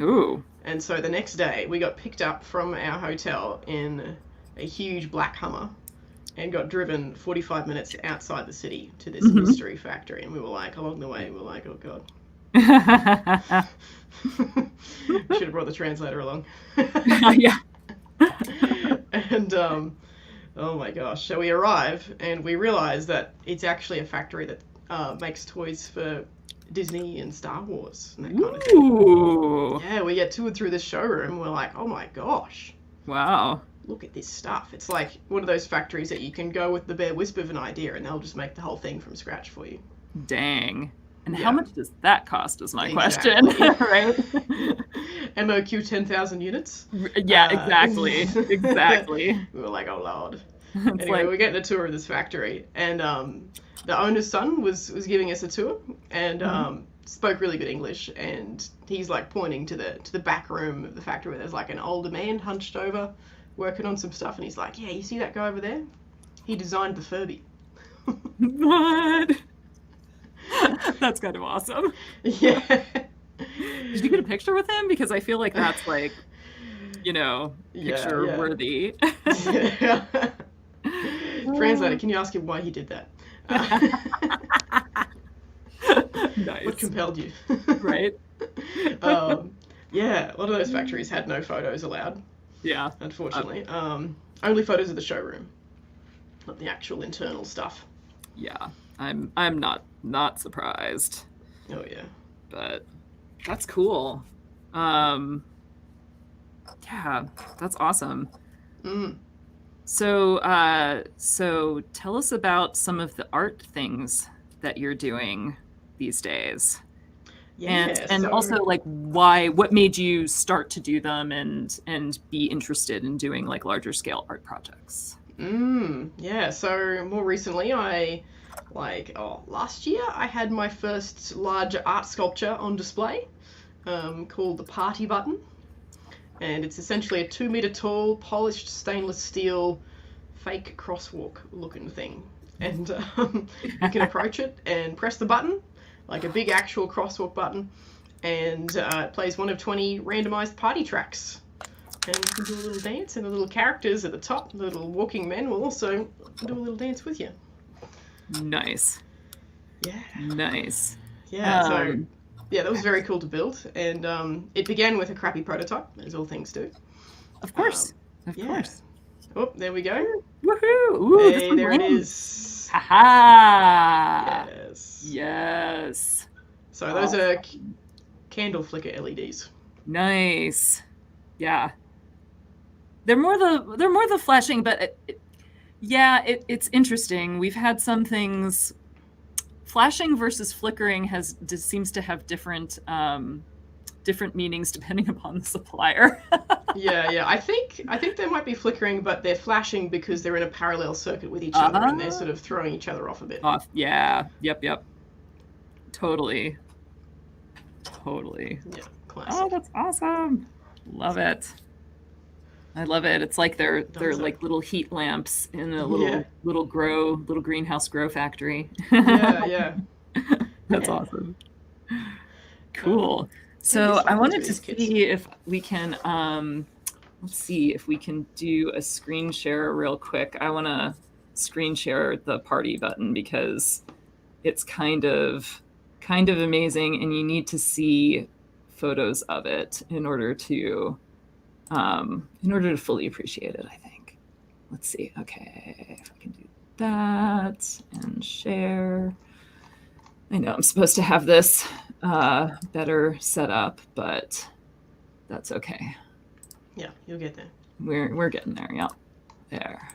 Ooh. And so the next day, we got picked up from our hotel in a huge black Hummer and got driven 45 minutes outside the city to this mystery factory. And we were like, along the way, we were like, oh, God. Should have brought the translator along. Yeah. And, oh my gosh. So we arrive and we realize that it's actually a factory that makes toys for Disney and Star Wars and that kind of thing. Ooh. Yeah, we get toured through this showroom. We're like, oh my gosh. Wow. Look at this stuff. It's like one of those factories that you can go with the bare wisp of an idea and they'll just make the whole thing from scratch for you. Dang. And Yeah. how much does that cost is my Exactly. question, right? MOQ 10,000 units. Yeah, exactly. Exactly. We were like, oh lord. It's Anyway, like, we're getting a tour of this factory, and the owner's son was giving us a tour, and spoke really good English, and he's like pointing to the back room of the factory where there's like an older man hunched over, working on some stuff, and he's like, yeah, you see that guy over there? He designed the Furby. what? That's kind of awesome. Yeah. Did you get a picture with him? Because I feel like that's like, you know, picture worthy. Yeah. Translator, can you ask him why he did that? Nice. What compelled you? Right? Yeah, a lot of those factories had no photos allowed. Yeah. Unfortunately. Only photos of the showroom, not the actual internal stuff. Yeah. I'm not surprised. Oh yeah. But that's cool. Yeah, that's awesome. So tell us about some of the art things that you're doing these days. Yeah, and so- also like what made you start to do them and be interested in doing like larger scale art projects? Yeah, so more recently last year I had my first large art sculpture on display called the Party Button. And it's essentially a 2-meter tall, polished stainless steel, fake crosswalk looking thing. And you can approach it and press the button, like a big actual crosswalk button, and it plays one of 20 randomized party tracks. And you can do a little dance, and the little characters at the top, the little walking men, will also do a little dance with you. Nice. Yeah. Nice. Yeah, yeah, that was very cool to build, and it began with a crappy prototype, as all things do. Of course. Of yeah. course. Oh, there we go. Woohoo! Ooh, Hey, there it is. Haha! Yes. Yes. So those are candle flicker LEDs. Nice. Yeah. they're more the flashing, but it's interesting. We've had some things. Flashing versus flickering seems to have different meanings depending upon the supplier. Yeah. I think they might be flickering, but they're flashing because they're in a parallel circuit with each other, and they're sort of throwing each other off a bit. Yeah. Yep. Totally. Yeah, classic. Oh, that's awesome. Love it. I love it. It's like they're like little heat lamps in a little greenhouse grow factory. Yeah. That's awesome. Cool. So I wanted to see if we can let's see if we can do a screen share real quick. I want to screen share the party button because it's kind of amazing, and you need to see photos of it in order to fully appreciate it, I think. Let's see. Okay, if I can do that and share. I know I'm supposed to have this better set up, but that's okay. Yeah, you'll get there. We're getting there. Yeah, there.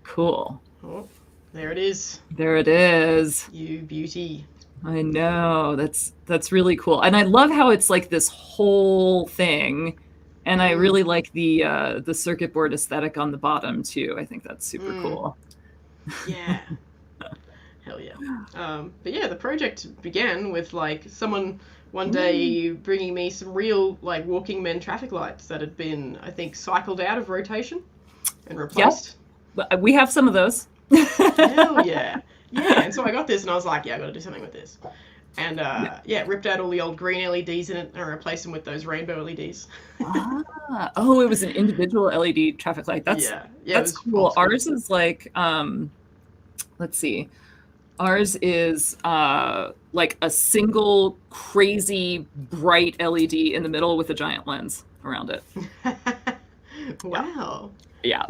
Cool. Oh, there it is. There it is. You beauty. I know. That's really cool, and I love how it's like this whole thing. And I really like the circuit board aesthetic on the bottom too. I think that's super cool. Yeah. Hell yeah. But yeah, the project began with like someone one day bringing me some real like walking men traffic lights that had been, I think, cycled out of rotation and replaced. Yep. We have some of those. Hell yeah. Yeah, and so I got this and I was like, yeah, I got to do something with this. And ripped out all the old green LEDs in it and replaced them with those rainbow LEDs. It was an individual LED traffic light. That's cool. Awesome. Ours is like, let's see. Ours is like a single crazy bright LED in the middle with a giant lens around it. Wow. Yeah.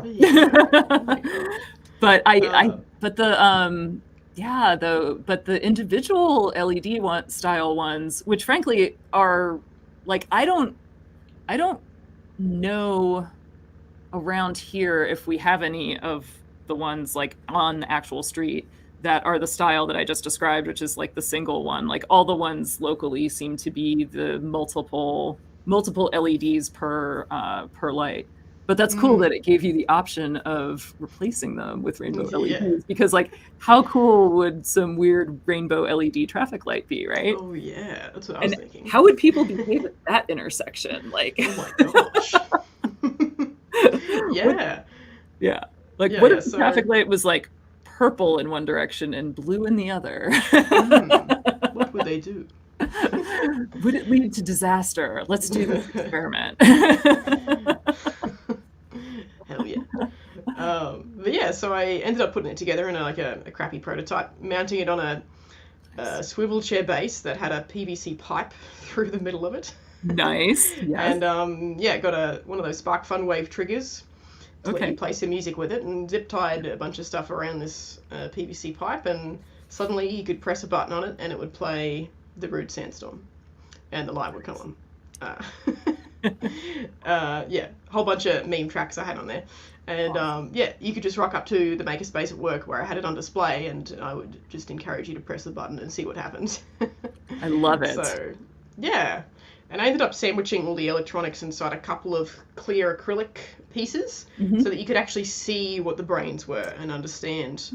But the individual LED style ones, which frankly are like, I don't know around here if we have any of the ones like on the actual street that are the style that I just described, which is like the single one. Like all the ones locally seem to be the multiple LEDs per light. But that's cool that it gave you the option of replacing them with rainbow LEDs, because like how cool would some weird rainbow LED traffic light be, right? Oh yeah, that's what I was thinking. How would people behave at that intersection? Like, oh my gosh. Yeah. Like what if the traffic light was like purple in one direction and blue in the other? What would they do? Would it lead to disaster? Let's do this experiment. Hell yeah. But yeah, so I ended up putting it together in a crappy prototype, mounting it on a swivel chair base that had a PVC pipe through the middle of it. Nice. Yes. And got one of those Spark Fun Wave triggers to let you play some music with it, and zip tied a bunch of stuff around this PVC pipe, and suddenly you could press a button on it and it would play the Rude Sandstorm and the light would come on. Whole bunch of meme tracks I had on there, and you could just rock up to the makerspace at work where I had it on display, and I would just encourage you to press the button and see what happens. I love it. So and I ended up sandwiching all the electronics inside a couple of clear acrylic pieces so that you could actually see what the brains were and understand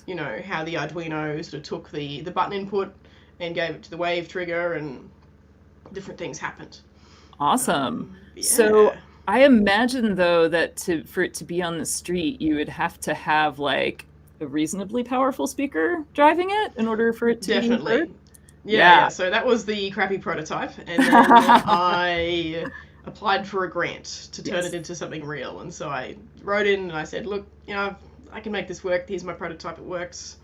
how the Arduino sort of took the button input and gave it to the wave trigger, and different things happened. Awesome. So I imagine though that for it to be on the street, you would have to have like a reasonably powerful speaker driving it in order for it to be heard. Yeah. So that was the crappy prototype, and then I applied for a grant to turn it into something real. And so I wrote in and I said, look, I can make this work. Here's my prototype. It works.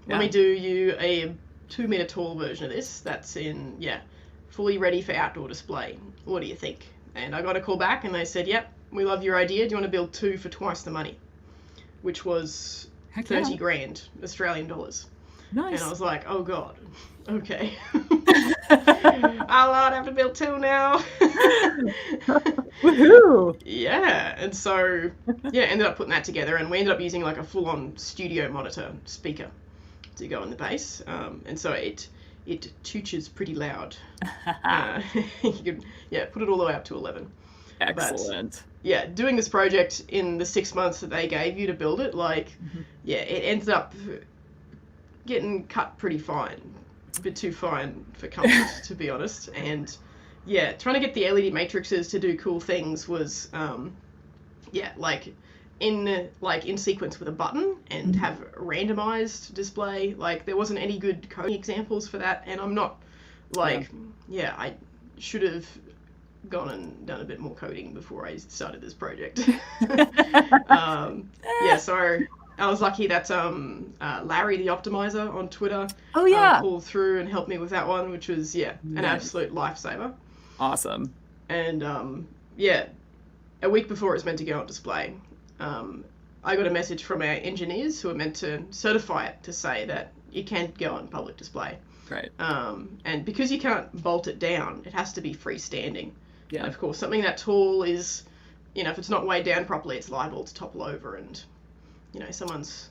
Let me do you a 2-meter tall version of this that's in fully ready for outdoor display. What do you think? And I got a call back and they said, yep, we love your idea. Do you want to build 2 for twice the money? Which was 30 grand Australian dollars. Nice. And I was like, oh God, okay. I'll have to build 2 now. Woohoo! Yeah, and so yeah, ended up putting that together, and we ended up using like a full-on studio monitor speaker to go in the bass, and so it tooches pretty loud. You could put it all the way up to 11. Excellent. But yeah, doing this project in the 6 months that they gave you to build it, like it ended up getting cut pretty fine, a bit too fine for comfort, to be honest, and. Yeah, trying to get the LED matrices to do cool things was, like in sequence with a button and have a randomized display. Like there wasn't any good coding examples for that, and I'm not like, I should have gone and done a bit more coding before I started this project. So I was lucky that Larry the Optimizer on Twitter pulled through and helped me with that one, which was an absolute lifesaver. Awesome. And a week before it was meant to go on display, I got a message from our engineers who were meant to certify it to say that it can go on public display. Right. And because you can't bolt it down, it has to be freestanding. Yeah. And of course, something that tall is, if it's not weighed down properly, it's liable to topple over, and someone's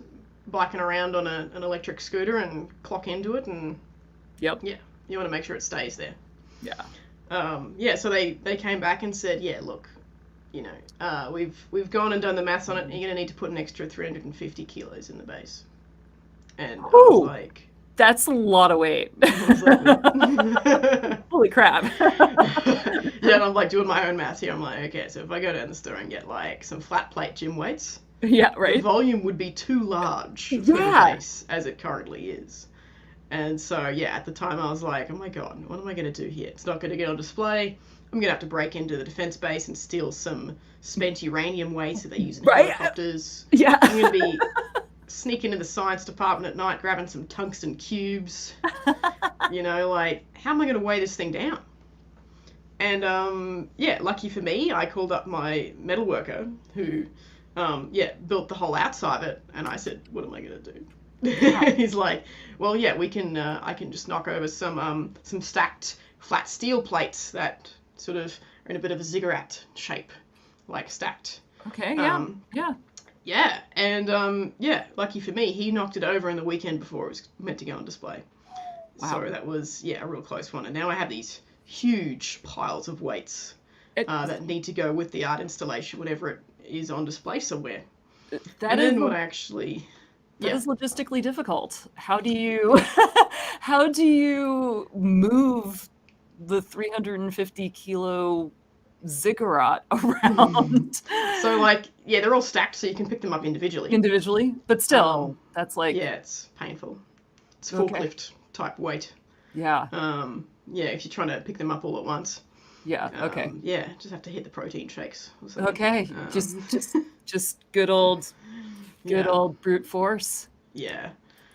biking around on an electric scooter and clock into it, and you want to make sure it stays there. So they came back and said, look, we've gone and done the maths on it, and you're going to need to put an extra 350 kilos in the base. And I was like... That's a lot of weight. Holy crap. And I'm like doing my own maths here. I'm like, okay, so if I go down the store and get like some flat plate gym weights, the volume would be too large for the base as it currently is. And so, at the time I was like, oh my God, what am I going to do here? It's not going to get on display. I'm going to have to break into the defense base and steal some spent uranium waste that they use in helicopters. I'm going to be sneaking into the science department at night, grabbing some tungsten cubes. Like, how am I going to weigh this thing down? And, lucky for me, I called up my metalworker who, built the whole outside of it. And I said, what am I going to do? He's like, well, we can. I can just knock over some stacked flat steel plates that sort of are in a bit of a ziggurat shape, like stacked. Okay. And lucky for me, he knocked it over in the weekend before it was meant to go on display. Wow. So that was a real close one. And now I have these huge piles of weights that need to go with the art installation, whenever it is on display somewhere. That is logistically difficult. How do you move the 350 kilo ziggurat around? So they're all stacked, so you can pick them up individually. But still, that's like... it's painful. It's forklift type weight. If you're trying to pick them up all at once. Just have to hit the protein shakes or something. Okay, just good old brute force.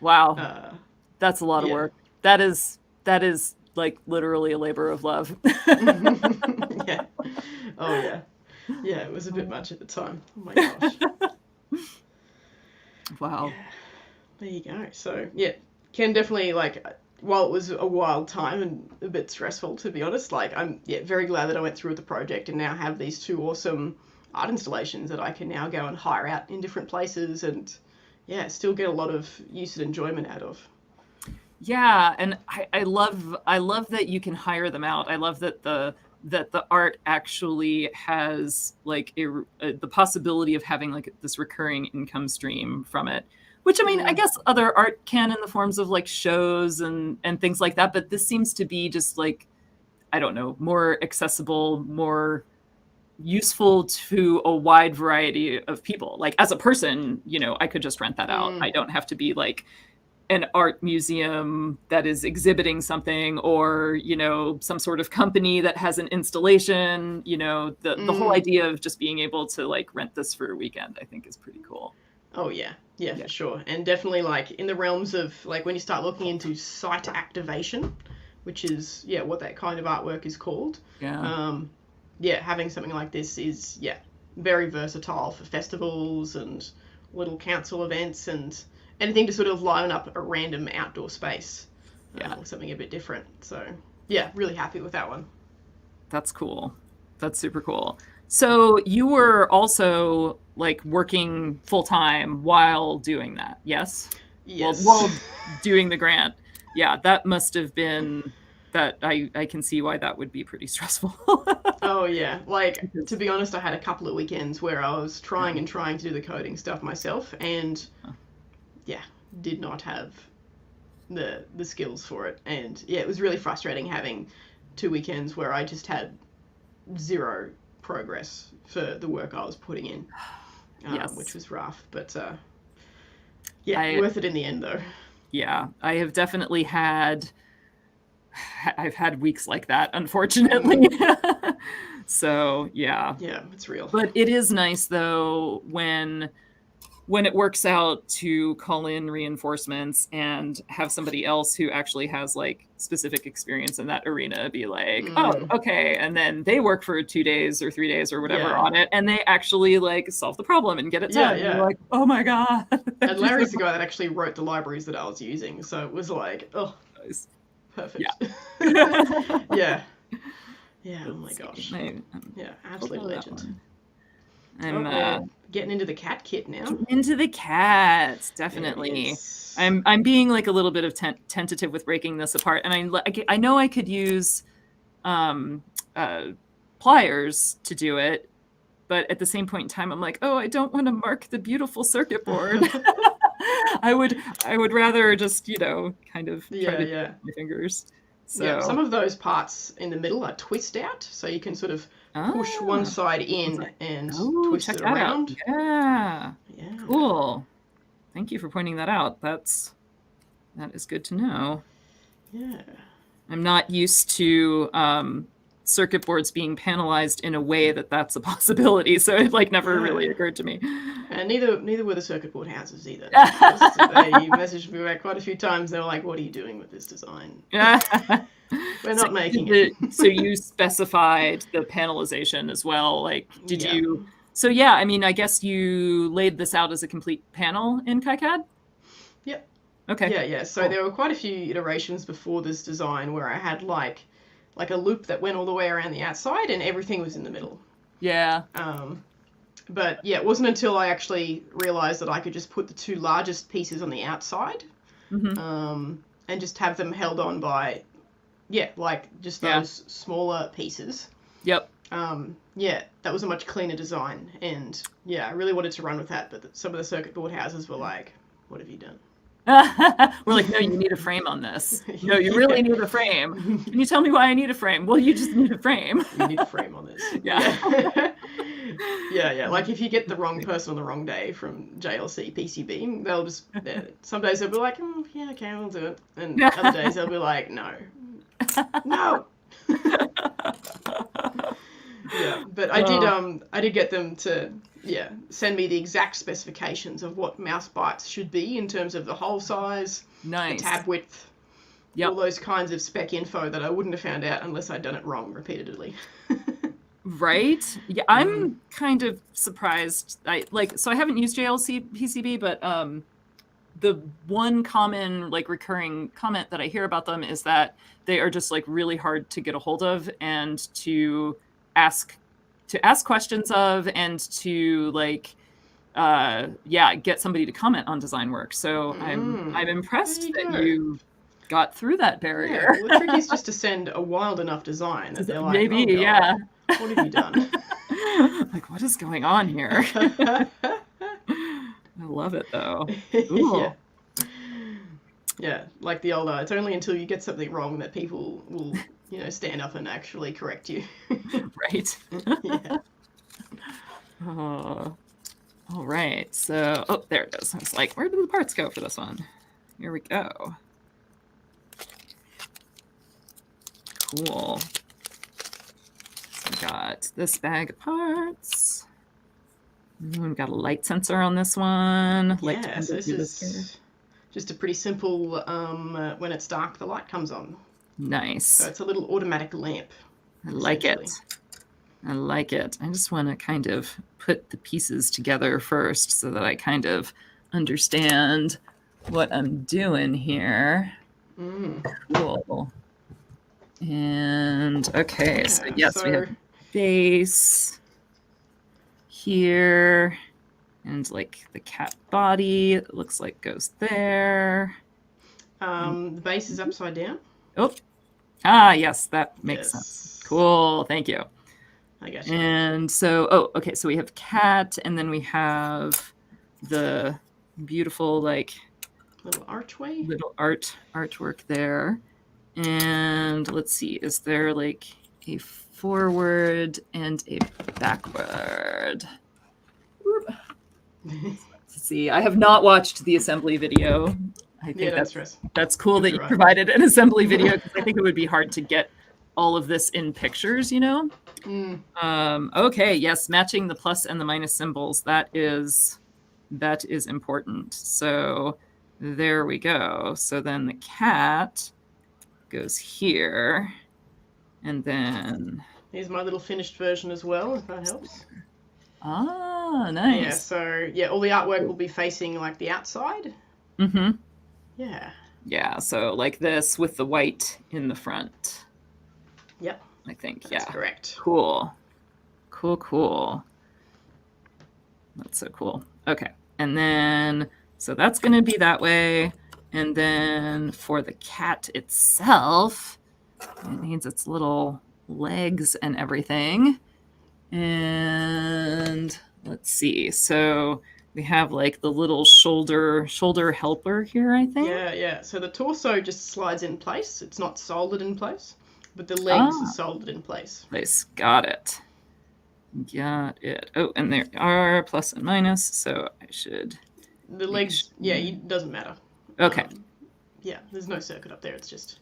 Wow. That's a lot of work. That is like literally a labor of love. It was a bit much at the time. Oh my gosh. Wow. There you go. So can definitely, while it was a wild time and a bit stressful, to be honest, I'm very glad that I went through with the project and now have these two awesome art installations that I can now go and hire out in different places and still get a lot of use and enjoyment out of. And I love that you can hire them out. I love that the art actually has the possibility of having this recurring income stream from it, which I guess other art can in the forms of shows and things like that, but this seems to be just I don't know, more accessible, more useful to a wide variety of people. As a person, I could just rent that out. I don't have to be an art museum that is exhibiting something, or some sort of company that has an installation. The whole idea of just being able to rent this for a weekend, I think, is pretty cool. Oh yeah, for sure. And definitely in the realms of when you start looking into site activation, which is what that kind of artwork is called. Having something like this is very versatile for festivals and little council events and anything to sort of line up a random outdoor space. Something a bit different. So really happy with that one. That's cool. That's super cool. So you were also like working full time while doing that, yes? Yes. While doing the grant. Yeah, that must have been that I can see why that would be pretty stressful. Oh yeah, like to Because, be honest, I had a couple of weekends where I was trying yeah. and trying to do the coding stuff myself, and yeah, did not have the skills for it, and yeah, it was really frustrating having 2 weekends where I just had zero progress for the work I was putting in, which Yes. was rough, but yeah, I worth it in the end though. yeah, I have definitely I've had weeks like that, unfortunately. Mm, So, yeah. yeah, it's real. But it is nice though when it works out to call in reinforcements and have somebody else who actually has like specific experience in that arena be like, oh, Mm, okay. And then they work for 2 days or 3 days or whatever yeah, on it. And they actually like solve the problem and get it yeah, done. And you're yeah. like, oh my God. And Thank you so Larry's the guy that actually wrote the libraries that I was using, so it was like, oh, much. perfect. Yeah. Yeah. Yeah, oh my Let's see. gosh. Yeah, Pulled absolute out of that legend. one. Oh, I'm we're getting into the cat kit now. getting into the cats, There he definitely. is. I'm being like a little bit of tentative with breaking this apart, and I know I could use um, uh, pliers to do it, but at the same point in time, I'm like, oh, I don't want to mark the beautiful circuit board. I would rather just kind of try Yeah, to do it yeah. with my fingers. Yeah, some So of those parts in the middle are twist out, so you can sort of push one ah, side one in sec. and Oh, twist check it that out. around. Yeah, Yeah. cool. Thank you for pointing that out. That is good to know. Yeah. I'm not used to circuit boards being panelized in a way that's a possibility. So it like never Yeah. really occurred to me. And neither were the circuit board houses either, to be honest. They messaged me back quite a few times. They were like, "What are you doing with this design? We're So not making it." so you specified the panelization as well. Like, did Yeah. you? So yeah, I mean, I guess you laid this out as a complete panel in KiCad. Yep. Okay, Yeah, yeah. So cool. there were quite a few iterations before this design where I had like a loop that went all the way around the outside and everything was in the middle. Yeah. Um, but yeah, it wasn't until I actually realized that I could just put the two largest pieces on the outside, Hmm. and just have them held on by, yeah, like just Yeah. those smaller pieces. Yep. Yeah, that was a much cleaner design, and yeah, I really wanted to run with that, but some of the circuit board houses were like, "What have you done?" We're like, no, you need a frame on this. No, you Yeah. really need a frame. Can you tell me why I need a frame? Well, you just need a frame. You need a frame on this. Yeah. Yeah. Yeah, yeah. Like if you get the wrong person on the wrong day from JLC PCB, they'll just some days they'll be like, yeah, okay, we'll do it, and other days they'll be like, no, no. Yeah, but I did get them to send me the exact specifications of what mouse bytes should be in terms of the hole size, the Nice. tab width, all Yep. those kinds of spec info that I wouldn't have found out unless I'd done it wrong repeatedly. Right. Yeah, I'm kind of surprised. So I haven't used JLC PCB, but the one common like recurring comment that I hear about them is that they are just like really hard to get a hold of and ask ask questions of and to like get somebody to comment on design work. So I'm There impressed you that go. you got through that Yeah, barrier. well, the trick is just to send a wild enough design that they're like, Maybe, oh god, yeah. what have you done? Like, what is going on here? I love it though. Yeah. Cool. Yeah, like the old, it's only until you get something wrong that people will, stand up and actually correct you. Right. Yeah. Oh, all right. So, oh, there it is. I was like, where did the parts go for this one? Here we go. Cool. So we got this bag of parts. We've got a light sensor on this one. Yeah, so this is just a pretty simple, when it's dark, the light comes on. Nice. So it's a little automatic lamp. I like it. I like it. I just want to kind of put the pieces together first so that I kind of understand what I'm doing here. Cool. And okay, so yes, we have base. here. And like the cat body, it looks like goes there. The base is upside down. Oh, yes, that makes Yes. sense. Cool, thank you. I got you. And so, okay, so we have cat, and then we have the beautiful like Little archway. little artwork there. And let's see, is there like a forward and a backward? Let's see, I have not watched the assembly video. I think that's cool that you provided an assembly video, because I think it would be hard to get all of this in pictures, you know? Okay, yes, matching the plus and the minus symbols, that is important. So there we go. So then the cat goes here, and then here's my little finished version as well, if that helps. Ah, nice. Yeah, so yeah, all the artwork will be facing like the outside. Yeah, so like this with the white in the front. Yep, I think. that's correct. Cool. That's so cool. Okay, and then so that's going to be that way. And then for the cat itself, it needs its little legs and everything. And let's see. So we have like the little shoulder helper here, I think. Yeah. So the torso just slides in place. It's not soldered in place, but the legs are soldered in place. Got it. Oh, and there are plus and minus, so I should... The legs, it doesn't matter. Okay. There's no circuit up there. It's just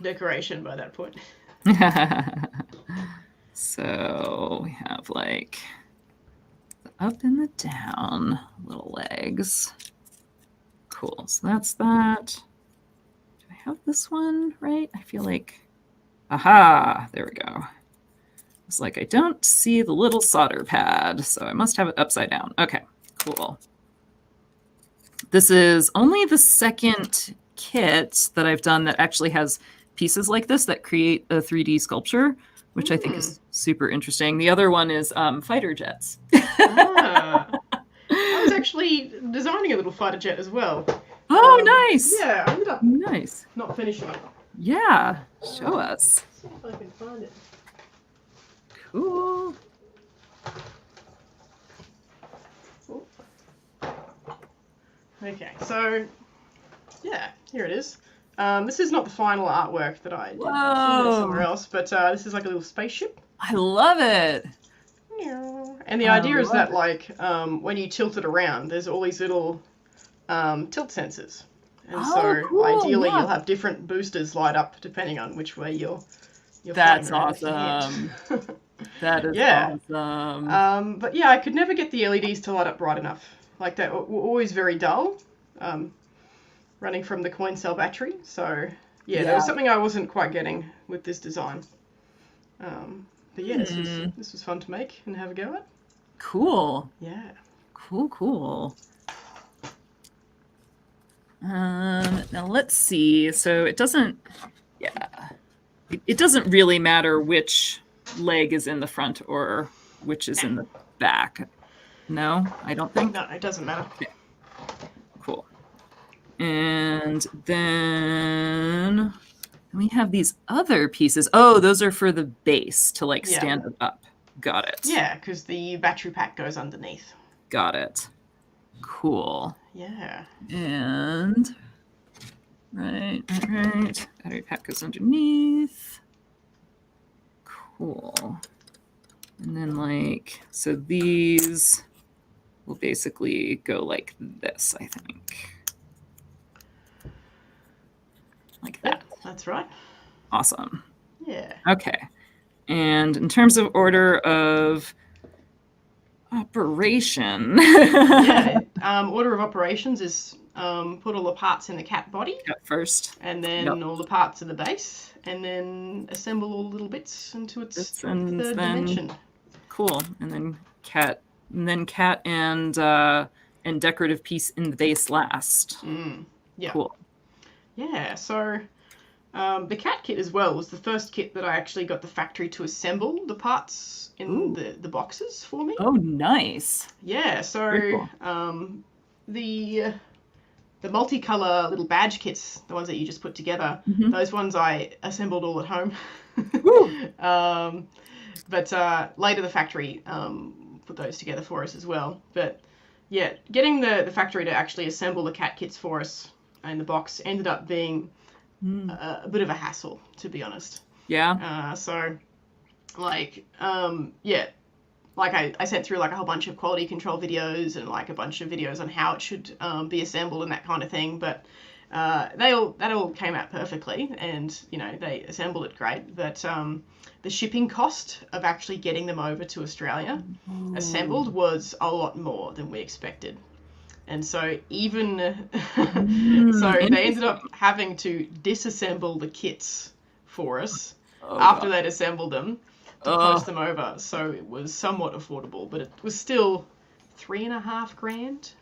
decoration by that point. So we have like the up and the down little legs. Cool. So that's that. Do I have this one right? I feel like, aha, there we go. It's like I don't see the little solder pad, so I must have it upside down. Okay, cool. This is only the second kit that I've done that actually has pieces like this that create a 3D sculpture, which I think is super interesting. The other one is fighter jets. I was actually designing a little fighter jet as well. Oh, nice. Yeah, I ended up not finishing it. Yeah, show us. Let's see if I can find it. Cool. Okay, so yeah, here it is. This is not the final artwork that I did somewhere else, but this is like a little spaceship. I love it. And the idea is that like when you tilt it around, there's all these little tilt sensors. And ideally you'll have different boosters light up depending on which way you're That's awesome. That is awesome. But yeah, I could never get the LEDs to light up bright enough. Like they were always very dull, running from the coin cell battery. So yeah, there was something I wasn't quite getting with this design. But yeah, this was fun to make and have a go at. Cool. Yeah. Cool. Now let's see. So it doesn't really matter which leg is in the front or which is in the back. No, I don't think. No, it doesn't matter. Okay. Cool. And then we have these other pieces. Oh, those are for the base to like stand it up. Got it. Yeah, because the battery pack goes underneath. Got it. Cool. Yeah. And right. Battery pack goes underneath. Cool. And then like, so these will basically go like this, I think. Like that. Yep, that's right. Awesome. Yeah. Okay. And in terms of order of operation. Order of operations is put all the parts in the cat body. First. And then all the parts of the base. And then assemble all the little bits into its third dimension. Cool. And then cat and decorative piece in the base last. Yeah. Cool. Yeah, so The cat kit as well was the first kit that I actually got the factory to assemble the parts in Ooh. the boxes for me. Oh, nice. Yeah, Very so cool. the multicolor little badge kits, the ones that you just put together, Hmm. those ones I assembled all at home. Woo. But later the factory put those together for us as well. But yeah, getting the factory to actually assemble the cat kits for us in the box ended up being Mm. a bit of a hassle, to be honest. Yeah. So, like, yeah, like I sent through like a whole bunch of quality control videos and like a bunch of videos on how it should be assembled and that kind of thing. But that all came out perfectly, and you know they assembled it great. But the shipping cost of actually getting them over to Australia assembled Ooh. was a lot more than we expected. And so even so they ended up Interesting. having to disassemble the kits for us Oh after God. they'd assembled them to post Oh. them over. So it was somewhat affordable, but it was still 3.5 grand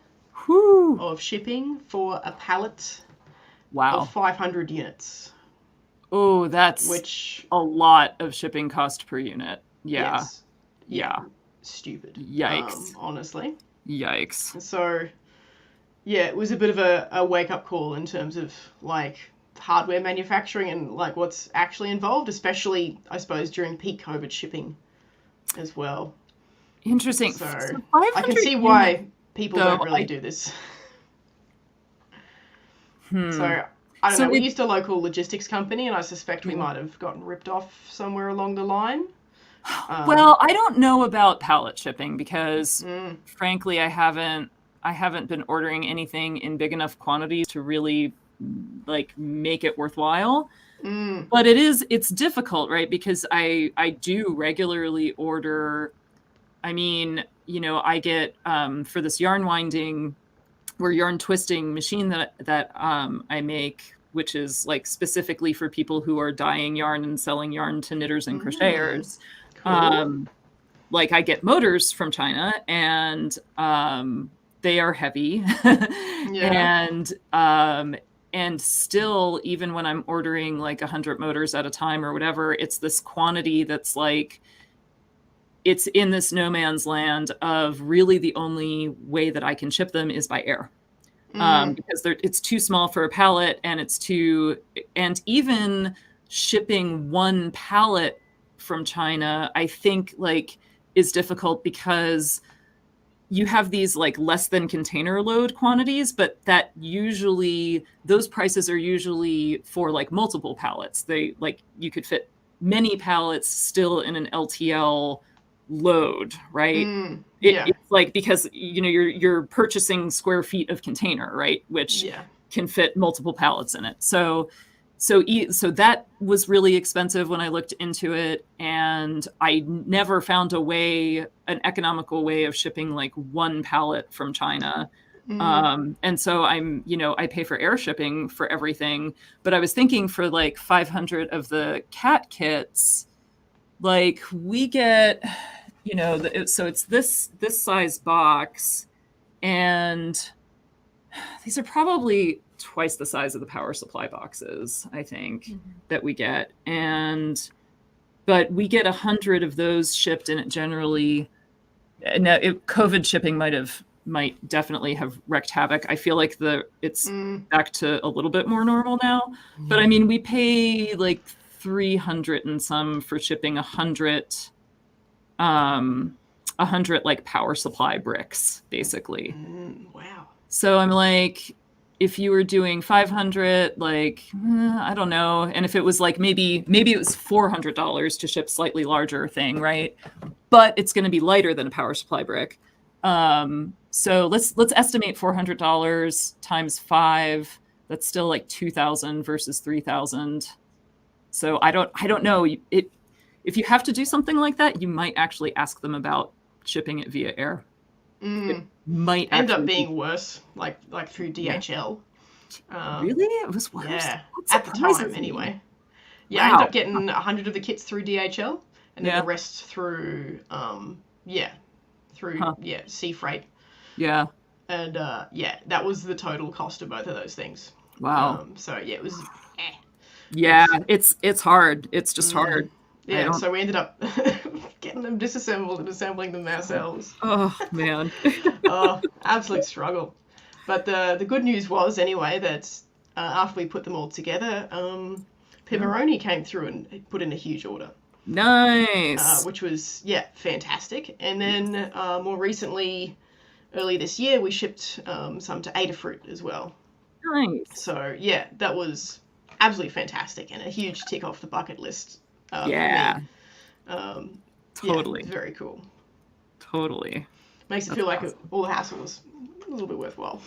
Whew. of shipping for a pallet of Wow. 500 units, Oh, that's which, a lot of shipping cost per unit. Yeah. yes, yeah, Yeah. stupid, Yikes. honestly. Yikes. And so yeah, it was a bit of a wake up call in terms of like hardware manufacturing and like what's actually involved, especially I suppose during peak COVID shipping as well. Interesting. So So I can 500 see units, why people though, don't really do this. hmm. So I don't know. So We it, used a local logistics company, and I suspect we yeah. might have gotten ripped off somewhere along the line. Um, Well, I don't know about pallet shipping because mm, frankly, I haven't been ordering anything in big enough quantities to really like make it worthwhile. mm, But it's difficult, right? Because I do regularly order. I mean, I get for this yarn winding or yarn twisting machine that I make, which is like specifically for people who are dyeing yarn and selling yarn to knitters and mm, crocheters. cool. Um, like I get motors from China, and they are heavy, Yeah. and and still, even when I'm ordering like 100 motors at a time or whatever, it's this quantity that's like it's in this no man's land of really the only way that I can ship them is by air. Mm, Because it's too small for a pallet, and and even shipping one pallet from China, I think like is difficult because you have these like less than container load quantities, but that usually those prices are usually for like multiple pallets. They like you could fit many pallets still in an LTL load, right? yeah. It's like because you're purchasing square feet of container, right, which Yeah. can fit multiple pallets in it. So that was really expensive when I looked into it, and I never found an economical way of shipping like one pallet from China. Mm, And so I pay for air shipping for everything, but I was thinking for like 500 of the cat kits, like we get, so it's this size box, and these are probably twice the size of the power supply boxes, I think, that we get. But we get 100 of those shipped, and it generally, now COVID shipping might definitely have wreaked havoc. I feel like it's mm, back to a little bit more normal now. But I mean, we pay like 300 and some for shipping um 100 like power supply bricks, basically. wow. So I'm like, if you were doing 500, like, I don't know. And if it was like maybe it was $400 to ship slightly larger thing, right? But it's going to be lighter than a power supply brick. So let's estimate $400 times 5. That's still like 2,000 versus 3,000. So I don't know. If you have to do something like that, you might actually ask them about shipping it via air. It Mm. might End up actually be. being worse, like through Yeah. DHL. Really? It was worse? Yeah, That at the time surprises me. anyway. Yeah, I ended Wow. up getting 100 of the kits through DHL, and then the Yeah. rest through yeah, through Huh. yeah sea freight. Yeah. And yeah, that was the total cost of both of those things. Wow. So yeah, it was. Eh. Yeah, it's hard. It's just Mm, hard. I yeah, don't. so we ended up getting them disassembled and assembling them ourselves. Oh man. Oh, absolute struggle. But the good news was anyway that after we put them all together, Pepperoni came through and put in a huge order, Nice. which was yeah fantastic. And then more recently, early this year, we shipped some to Adafruit as well. Nice. So yeah, that was absolutely fantastic and a huge tick off the bucket list for Yeah, me. Um, yeah, it was totally. very cool. Totally. Makes it That's feel like awesome. all the hassle was a little bit worthwhile.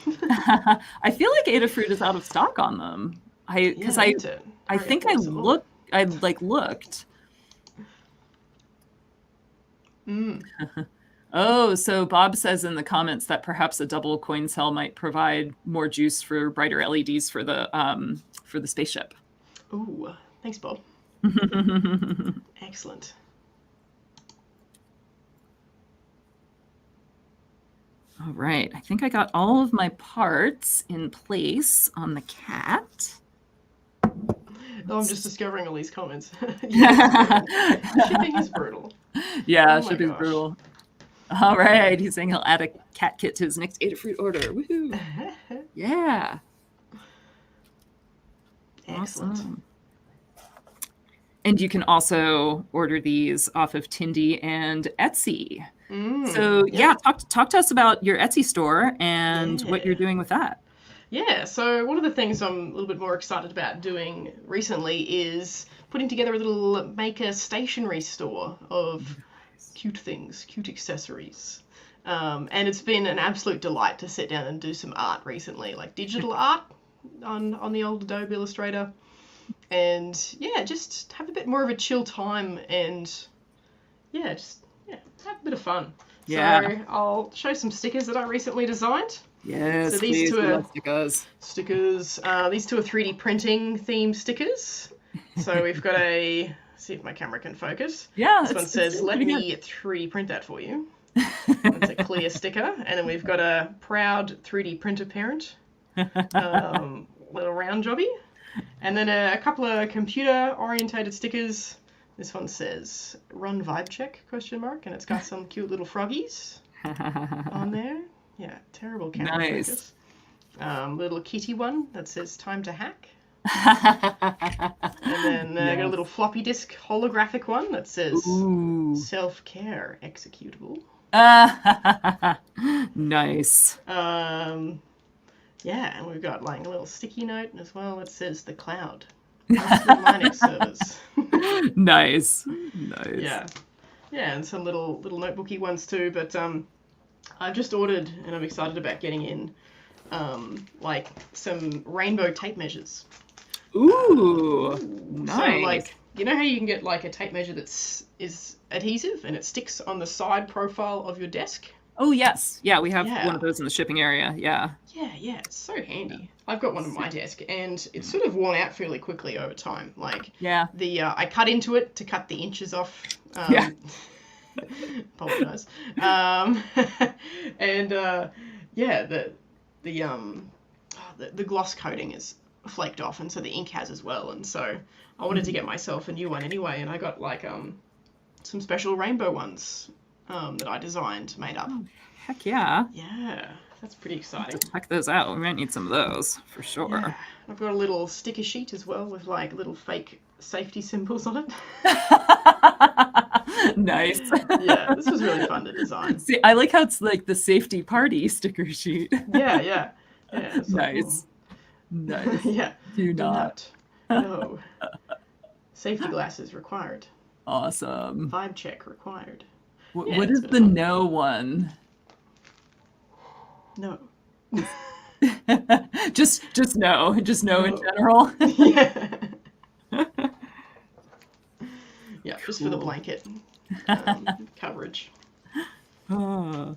I feel like Adafruit is out of stock on them. I Yeah, because isn't it? I Very think I unfortunate. looked I like looked. Mm. Oh, so Bob says in the comments that perhaps a double coin cell might provide more juice for brighter LEDs for the spaceship. Ooh, thanks, Bob. Excellent. All right. I think I got all of my parts in place on the cat. Oh, I'm just discovering all these comments. Yes, Kevin. Shipping is brutal. Yeah, Oh my shipping's gosh. brutal. All right. He's saying he'll add a cat kit to his next Adafruit order. Woohoo. Yeah. Excellent. Awesome. And you can also order these off of Tindy and Etsy. So Yep. yeah, talk to us about your Etsy store and what you're Yeah. doing with that. Yeah, so one of the things I'm a little bit more excited about doing recently is putting together a little maker stationery store of cute things, cute accessories. And it's been an absolute delight to sit down and do some art recently, like digital art on the old Adobe Illustrator. And yeah, just have a bit more of a chill time and yeah, just yeah, have a bit of fun. So Yeah. I'll show some stickers that I recently designed. So Yes, these please. two We are love stickers. stickers. These two are 3D printing themed stickers. So we've got a, see if my camera can focus. Yeah, This one it's says, doing let pretty me 3D print that for you. That's a clear sticker. And then we've got a proud 3D printer parent, little round jobby. And then a couple of computer orientated stickers. This one says, run vibe check, question mark. And it's got some cute little froggies on there. Yeah, terrible camera Nice. focus. Little kitty one that says time to hack. And then I got a little floppy disk holographic one that says self-care executable. Nice. Yeah, and we've got like a little sticky note as well that says the cloud. Hosted Linux servers. Nice. Nice. Yeah. Yeah, and some little notebooky ones too, but I've just ordered and I'm excited about getting in like some rainbow tape measures. Ooh, nice. So like, you know how you can get like a tape measure that's is adhesive and it sticks on the side profile of your desk? Oh yes, yeah, we have Yeah. one of those in the shipping area. Yeah. Yeah, it's so handy. I've got one on my desk, and it's sort of worn out fairly quickly over time. Like, Yeah. the I cut into it to cut the inches off. Yeah. Apologize. And yeah, the gloss coating is flaked off, and so the ink has as well. And so I wanted to get myself a new one anyway, and I got like some special rainbow ones that I designed, made up. Oh, heck yeah. Yeah, that's pretty exciting. Check those out. We might need some of those for sure. Yeah, I've got a little sticker sheet as well with like little fake safety symbols on it. Nice. Yeah, this was really fun to design. See, I like how it's like the safety party sticker sheet. Yeah. It's like, Nice. Nice. Yeah. Do not. No. Safety glasses required. Awesome. Vibe check required. What is the no one? No. just no. Just no in general. Yeah. Yeah, just for the Cool. blanket coverage. Oh,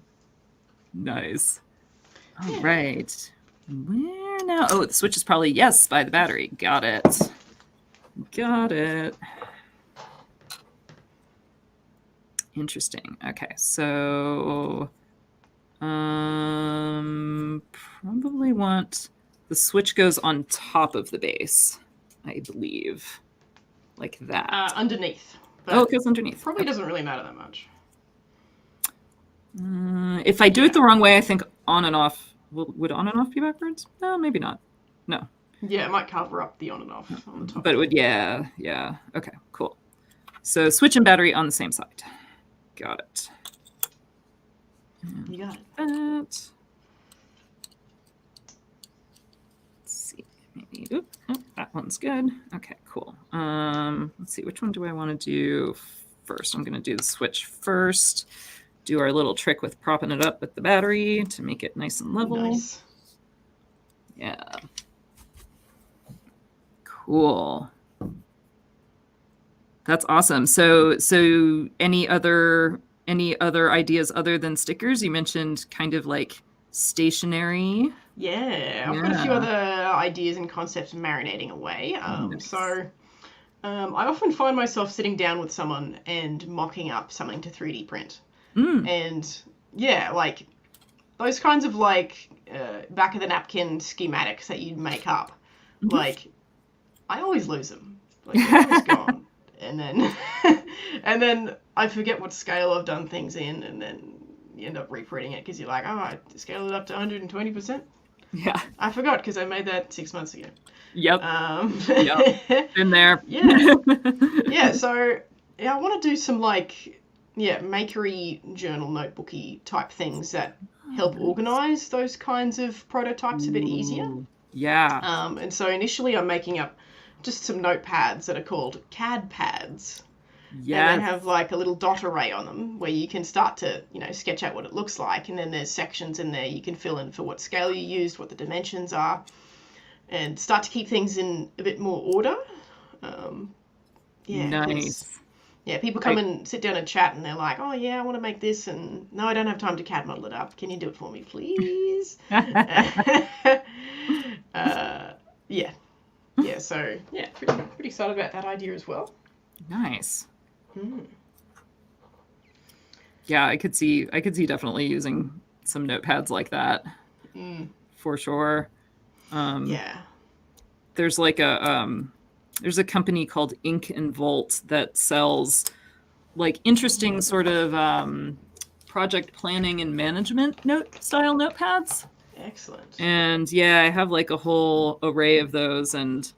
nice. All right. Where now? Oh, the switch is probably yes by the battery. Got it. Got it. Interesting. Okay, so probably want the switch goes on top of the base. I believe. Like that. Underneath. But Oh, it goes underneath. Probably doesn't really matter that much. If I do it the wrong way, I think on and off. Would on and off be backwards? No, maybe not. No. Yeah, it might cover up the on and off on the top. But it would, yeah. Okay, cool. So switch and battery on the same side. Got it. You got it. Let's see. Maybe. That one's good. Okay, cool. Let's see. Which one do I want to do first? I'm going to do the switch first. Do our little trick with propping it up with the battery to make it nice and level. Nice. Yeah. Cool. That's awesome. So any other ideas other than stickers? You mentioned kind of like stationery. Yeah, I've got a few other ideas and concepts marinating away. Nice. So I often find myself sitting down with someone and mocking up something to 3D print. And yeah, like those kinds of like back of the napkin schematics that you'd make up, like I always lose them. Like they're always gone. And then I forget what scale I've done things in, and then you end up reprinting it because you're like, oh, I scaled it up to 120%. Yeah. I forgot because I made that 6 months ago. Yep. Yep. Been there. Yeah. Yeah. So yeah, I want to do some like makery journal notebooky type things that help organize those kinds of prototypes a bit easier. Yeah. And so initially I'm making up just some notepads that are called CAD pads. Yeah. And they have like a little dot array on them where you can start to, sketch out what it looks like. And then there's sections in there you can fill in for what scale you used, what the dimensions are, and start to keep things in a bit more order. Nice. Yeah, people come and sit down and chat and they're like, oh yeah, I want to make this, and no, I don't have time to CAD model it up. Can you do it for me, please? Yeah, so yeah, pretty excited about that idea as well. Nice. Yeah, I could see definitely using some notepads like that. For sure. Yeah. There's like there's a company called Ink and Volt that sells like interesting sort of project planning and management style notepads. Excellent. And yeah, I have like a whole array of those, and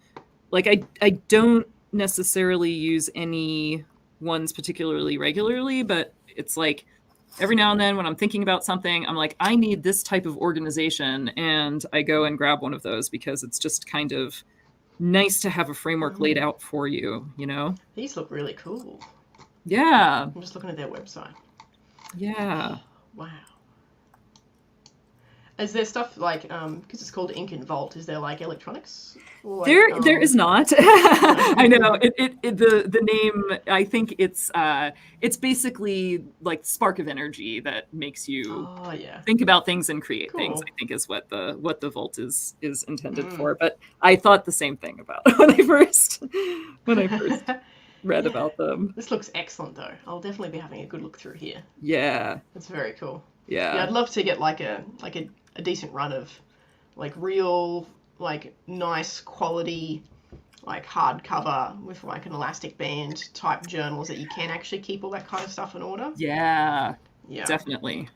like I don't necessarily use any ones particularly regularly, but it's like every now and then when I'm thinking about something, I'm like, I need this type of organization, and I go and grab one of those because it's just kind of nice to have a framework laid out for you, These look really cool. Yeah. I'm just looking at their website. Yeah. Wow. Is there stuff like, because it's called Ink and Volt, is there like electronics? Or like, there is not. I know the name. I think it's basically like spark of energy that makes you think about things and create things. I think is what the Volt is intended for. But I thought the same thing about when I first read about them. This looks excellent though. I'll definitely be having a good look through here. Yeah, that's very cool. Yeah, I'd love to get like a decent run of like real like nice quality like hardcover with like an elastic band type journals that you can actually keep all that kind of stuff in order. Yeah. Definitely.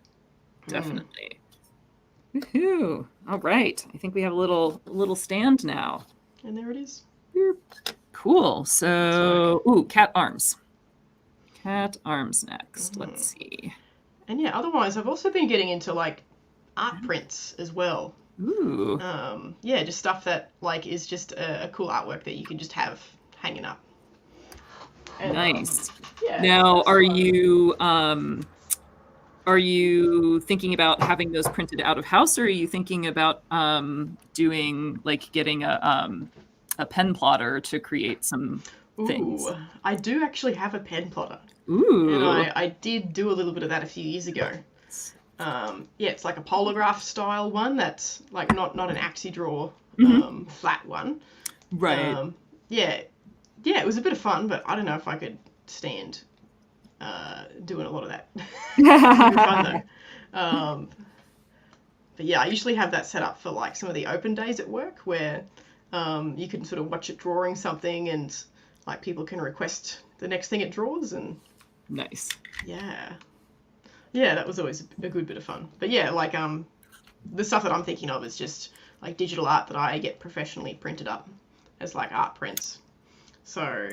Woohoo! All right, I think we have a little stand now. And there it is. Cool. So, cat arms. Cat arms next. Let's see. And yeah, otherwise I've also been getting into like art prints as well. Ooh. Yeah, just stuff that like is just a cool artwork that you can just have hanging up. And, nice. Yeah. Now, are you thinking about having those printed out of house, or are you thinking about getting a pen plotter to create some things? I do actually have a pen plotter. Ooh. And I did do a little bit of that a few years ago. It's like a polograph style one that's like not an axi draw flat one. Right. It was a bit of fun, but I don't know if I could stand doing a lot of that. It's fun though. But yeah, I usually have that set up for like some of the open days at work where You can sort of watch it drawing something, and like people can request the next thing it draws, and Nice. yeah, that was always a good bit of fun. But yeah, like the stuff that I'm thinking of is just like digital art that I get professionally printed up as like art prints. So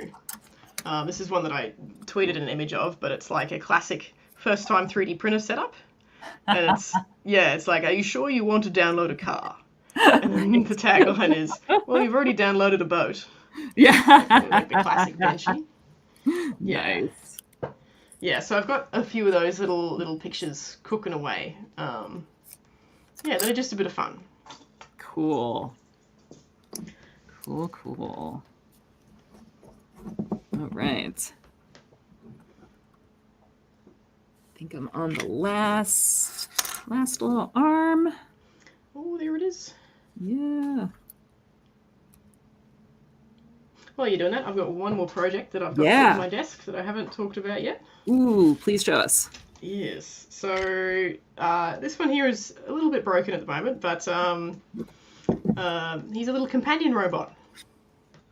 this is one that I tweeted an image of, but it's like a classic first time 3D printer setup. And it's like, are you sure you want to download a car? And then the tagline is, well, you've already downloaded a boat. Yeah. Like the classic Benchy. Nice. Yeah, so I've got a few of those little pictures cooking away. They're just a bit of fun. Cool. All right. I think I'm on the last little arm. Oh, there it is. Yeah. While you're doing that, I've got one more project that I've got on my desk that I haven't talked about yet. Ooh, please show us. Yes. So this one here is a little bit broken at the moment, but he's a little companion robot.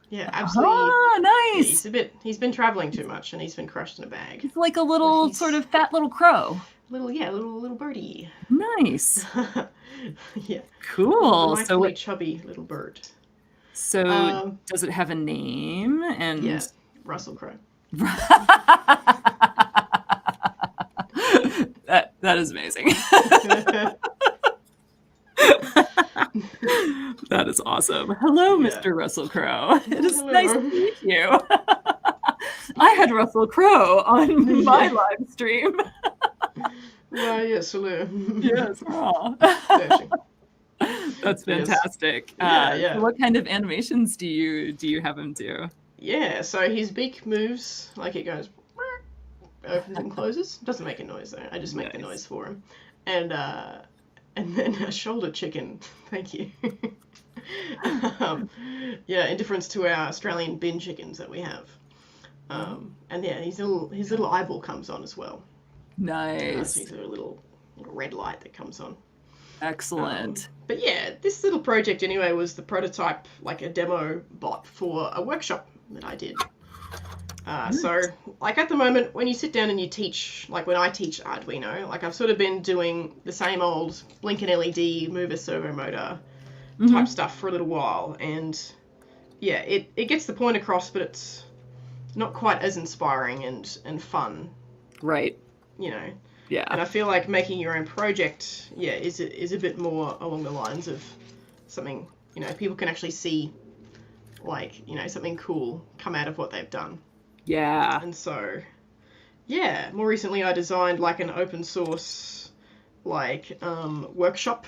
Yeah, absolutely. Oh, nice. Yeah, he's been traveling too much, and he's been crushed in a bag. It's like a little sort of fat little crow. Little birdie. Nice. Yeah. Cool. So chubby little bird. So does it have a name? And yeah, Russell Crowe. That is amazing. That is awesome. Hello, Mr. Russell Crowe. It is nice to meet you. I had Russell Crowe on my live stream. Well, yes, hello. Yes. That's fantastic. Yes. So what kind of animations do you have him do? Yeah, so his beak moves, like it goes, opens and closes. Doesn't make a noise though. I just make the noise for him. And then a shoulder chicken. Thank you. In difference to our Australian bin chickens that we have. And yeah, his little eyeball comes on as well. Nice. He's got a little red light that comes on. Excellent. But yeah, this little project anyway was the prototype, like a demo bot for a workshop that I did. So, like at the moment, when you sit down and you teach, like when I teach Arduino, like I've sort of been doing the same old blink an LED, move a servo motor type stuff for a little while. And yeah, it gets the point across, but it's not quite as inspiring and fun. Right. You know. Yeah. And I feel like making your own project, is a bit more along the lines of something, people can actually see, like, something cool come out of what they've done. Yeah. And so, more recently I designed like an open source, like, workshop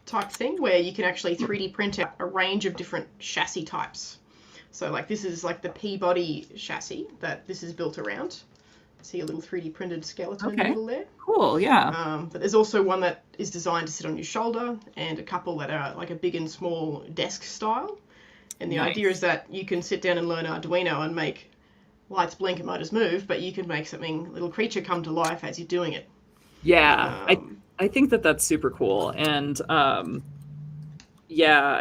type thing where you can actually 3D print out a range of different chassis types. So like this is like the P-body chassis that this is built around. See a little 3D printed skeleton in the middle there. Cool, yeah. But there's also one that is designed to sit on your shoulder, and a couple that are like a big and small desk style. And the idea is that you can sit down and learn Arduino and make lights blink and motors move, but you can make something, little creature come to life as you're doing it. Yeah, I think that's super cool. And I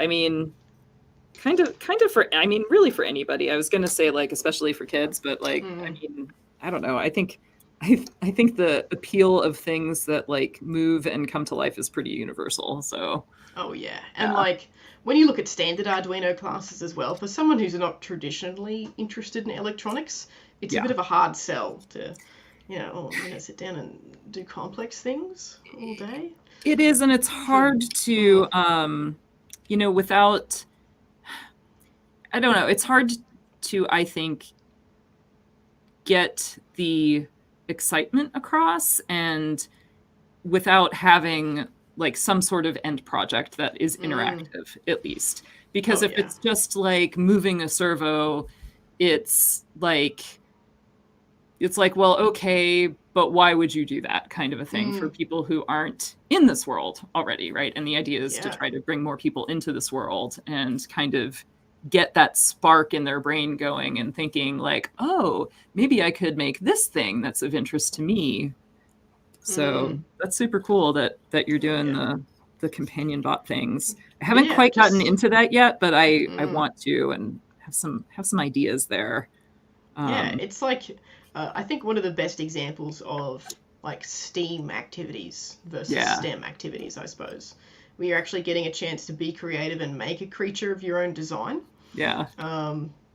mean, kind of for, I mean, really for anybody. I was going to say like, especially for kids, but like, I mean, I don't know. I think the appeal of things that like move and come to life is pretty universal. So. Oh yeah, and like when you look at standard Arduino classes as well, for someone who's not traditionally interested in electronics, it's a bit of a hard sell to, I'm gonna sit down and do complex things all day. It is, and it's hard to, without. I don't know. It's hard to, I think, get the excitement across and without having like some sort of end project that is interactive at least, because if it's just like moving a servo, it's like well, okay, but why would you do that kind of a thing for people who aren't in this world already, right? And the idea is to try to bring more people into this world and kind of get that spark in their brain going and thinking like, oh, maybe I could make this thing that's of interest to me. So that's super cool that you're doing the companion bot things. I haven't Yeah, quite just gotten into that yet, but I mm, want to, and have some ideas there. yeah, it's like I think one of the best examples of like STEAM activities versus Yeah, STEM activities, I suppose, where you're actually getting a chance to be creative and make a creature of your own design. yeah,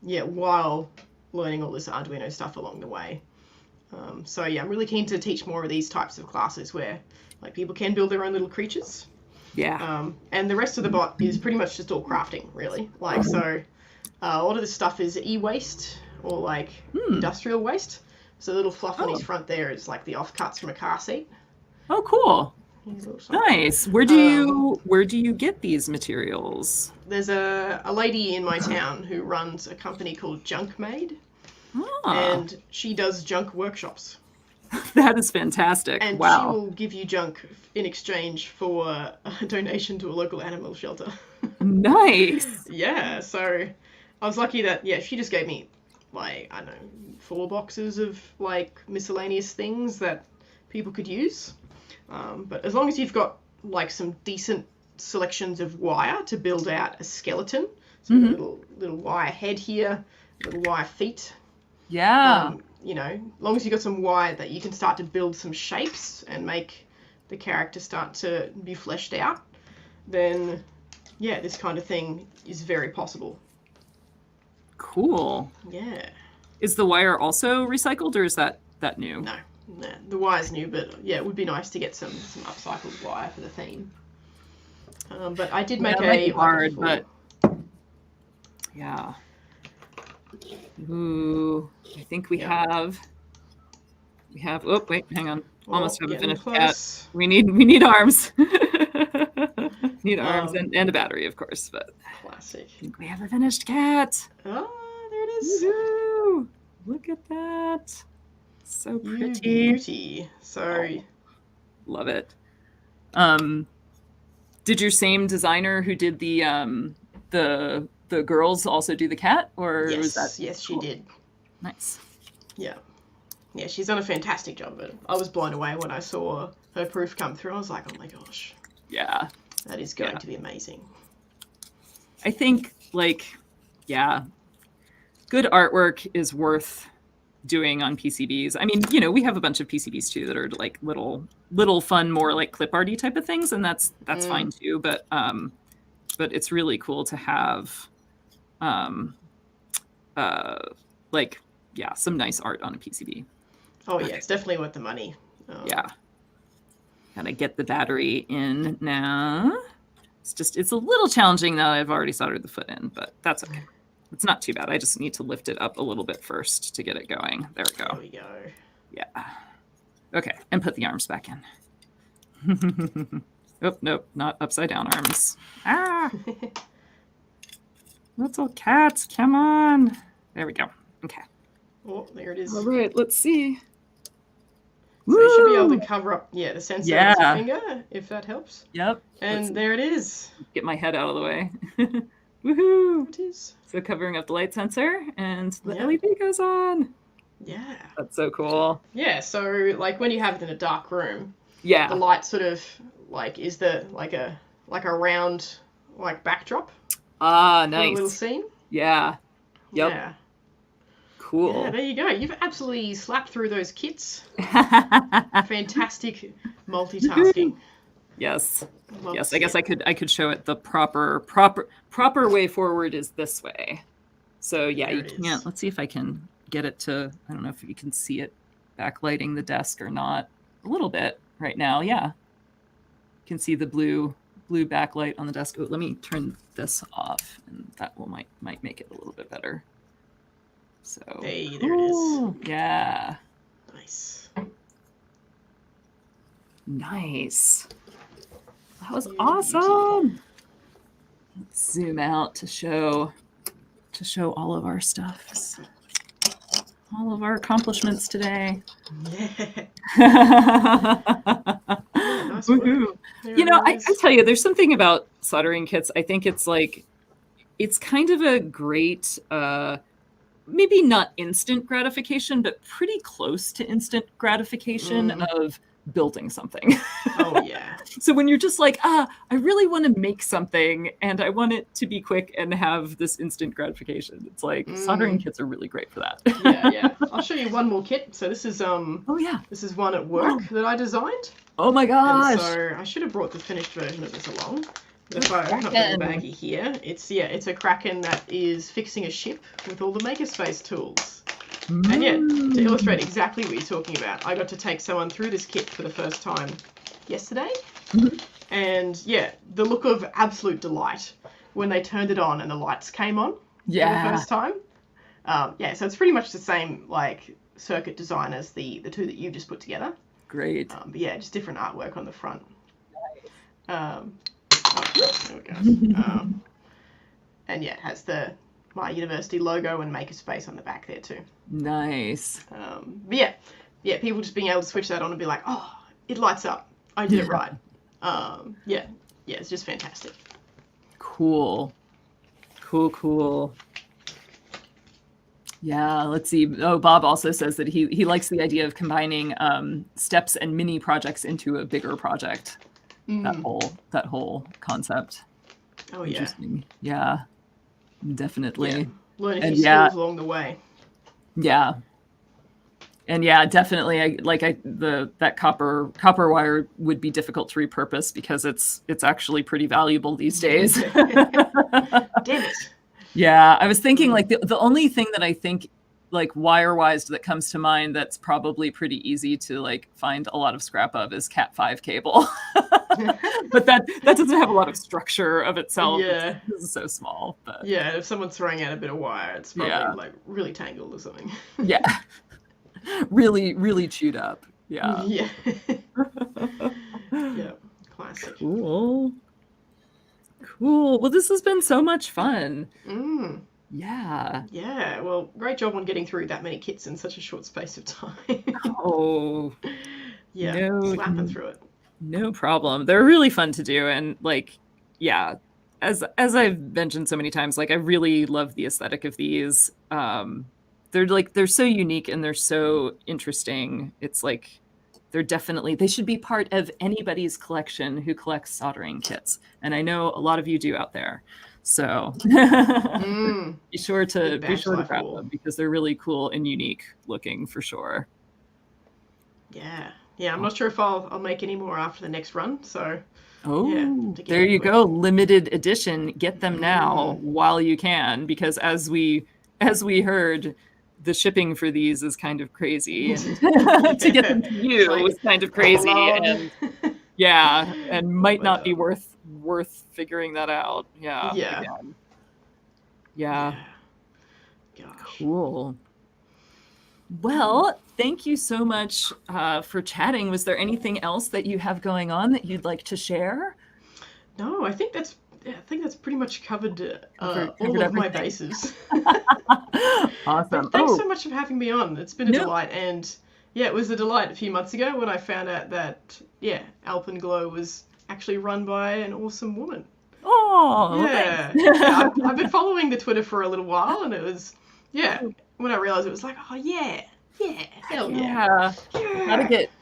Yeah, while learning all this Arduino stuff along the way. So yeah, I'm really keen to teach more of these types of classes where like people can build their own little creatures. yeah. And the rest of the bot is pretty much just all crafting, really. Like so, a lot of this stuff is e-waste or like Hmm. industrial waste. So the little fluff on his Oh, front there is like the offcuts from a car seat. oh, cool. His little stuff. Nice. Um, Where do you get these materials? there's a lady in my town who runs a company called Junk Made, Ah, and she does junk workshops. that is fantastic. And she Wow. will give you junk in exchange for a donation to a local animal shelter. Nice. Yeah, so I was lucky that, yeah, she just gave me, like, I don't know, 4 boxes of, like, miscellaneous things that people could use. But as long as you've got, like, some decent selections of wire to build out a skeleton, so a Hmm. little wire head here, little wire feet, Yeah. you know, as long as you've got some wire that you can start to build some shapes and make the character start to be fleshed out, then yeah, this kind of thing is very possible. Cool. Yeah. Is the wire also recycled, or is that new? No, no, the wire's new, but yeah, it would be nice to get some upcycled wire for the theme. But I did Yeah, make it might be a hard, but yeah. Ooh, I think we yeah. have. We have. Oh, wait, hang on. Well, Almost have a getting finished cat. close. We need arms. Need arms Um, and a battery, of course. But classic. I think we have a finished cat. Oh, there it is. Woohoo! Look at that. So You pretty. beauty. So Oh, love it. Um, did your same designer who did the girls also do the cat, or was that yes, she cool? did. Nice? Yeah. Yeah, she's done a fantastic job, but I was blown away when I saw her proof come through. I was like, oh my gosh, Yeah, that is going yeah. to be amazing. I think yeah, good artwork is worth doing on PCBs. I mean, we have a bunch of PCBs too that are like little fun, more like clip arty type of things, and that's Mm. fine too. But it's really cool to have um uh like yeah, some nice art on a PCB. Oh yeah, Okay. it's definitely worth the money. Yeah. Gotta get the battery in now. It's a little challenging now. I've already soldered the foot in, but that's okay. It's not too bad. I just need to lift it up a little bit first to get it going. There we There go. we go. Yeah. Okay, and put the arms back in. Oh, nope, not upside down arms. Ah, little cats, come on. There we go. Okay. Oh, there it is. All right, let's see. So you should be able Woo! to cover up, yeah, the sensor with your Yeah. finger, if that helps. Yep. And Let's there it is. get my head out of the way. Woohoo! It is. So covering up the light sensor, and the Yeah. LED goes on. Yeah. That's so cool. Yeah, so like when you have it in a dark room, the Yeah. light sort of like is the like a round like backdrop Ah, for a little nice. scene. Yeah. Yep. Yeah. Yeah, Cool. there you go. You've absolutely slapped through those kits. Fantastic multitasking. Yes. Love Yes. to I see guess it. I could show it the proper way forward is this way. So yeah, There you it can't. is. Let's see if I can get it to. I don't know if you can see it backlighting the desk or not. A little bit right now. Yeah. You can see the blue backlight on the desk. Oh, let me turn this off, and that might make it a little bit better. So Hey, there it is. cool. Yeah. Nice. Nice. That was You awesome. Let's zoom out to show all of our stuff. All of our accomplishments today. Yeah. Yeah, nice work. Woohoo. There You know, it I is. tell you, there's something about soldering kits. I think it's kind of a great, maybe not instant gratification, but pretty close to instant gratification Mm. of building something. Oh yeah. So when you're just like, I really want to make something and I want it to be quick and have this instant gratification, it's like soldering kits are really great for that. Yeah. I'll show you one more kit. So this is oh yeah, this is one at work that I designed. Oh my gosh. And so I should have brought the finished version of this along. But if I open up the baggie here, it's a Kraken that is fixing a ship with all the makerspace tools. And yeah, to illustrate exactly what you're talking about, I got to take someone through this kit for the first time yesterday. And yeah, the look of absolute delight when they turned it on and the lights came on for the first time. Yeah, so it's pretty much the same like circuit design as the two that you just put together. Great. But yeah, just different artwork on the front. There we go. And yeah, it has my university logo and makerspace on the back there too. Nice. But yeah, people just being able to switch that on and be like, oh, it lights up. I did it right. Yeah, it's just fantastic. Cool. Yeah, let's see. Oh, Bob also says that he likes the idea of combining steps and mini projects into a bigger project. That whole concept. Oh yeah. Interesting. Yeah. Definitely. Yeah. Learning a few skills along the way. Yeah. And yeah, definitely. That copper wire would be difficult to repurpose because it's actually pretty valuable these days. Damn it. Yeah, I was thinking like the only thing that I think like wire-wise that comes to mind that's probably pretty easy to like find a lot of scrap of is Cat5 cable. But that doesn't have a lot of structure of itself. Yeah. It's so small. But yeah, if someone's throwing out a bit of wire, it's probably like really tangled or something. Yeah. Really, really chewed up. Yeah. Yeah. Yeah. Classic. Cool. Well, this has been so much fun. Yeah. Yeah. Well, great job on getting through that many kits in such a short space of time. Oh. Yeah. Slapping through it. No problem. They're really fun to do, and like, yeah, as I've mentioned so many times, like I really love the aesthetic of these. They're so unique and they're so interesting. It's like they should be part of anybody's collection who collects soldering kits, and I know a lot of you do out there. So be sure to grab them because they're really cool and unique looking for sure. Yeah, I'm not sure if I'll make any more after the next run. So there you go, limited edition. Get them now while you can, because as we heard, the shipping for these is kind of crazy, and to get them to you is kind of crazy, and and might not be worth figuring that out. Yeah. Gosh. Cool. Well, thank you so much for chatting. Was there anything else that you have going on that you'd like to share? No, I think that's pretty much covered all of my bases. Awesome. Thanks so much for having me on. It's been a delight, and yeah, it was a delight a few months ago when I found out that Alpenglow was actually run by an awesome woman. Oh, yeah. I've been following the Twitter for a little while, and it was when I realized it was like, oh yeah, hell yeah.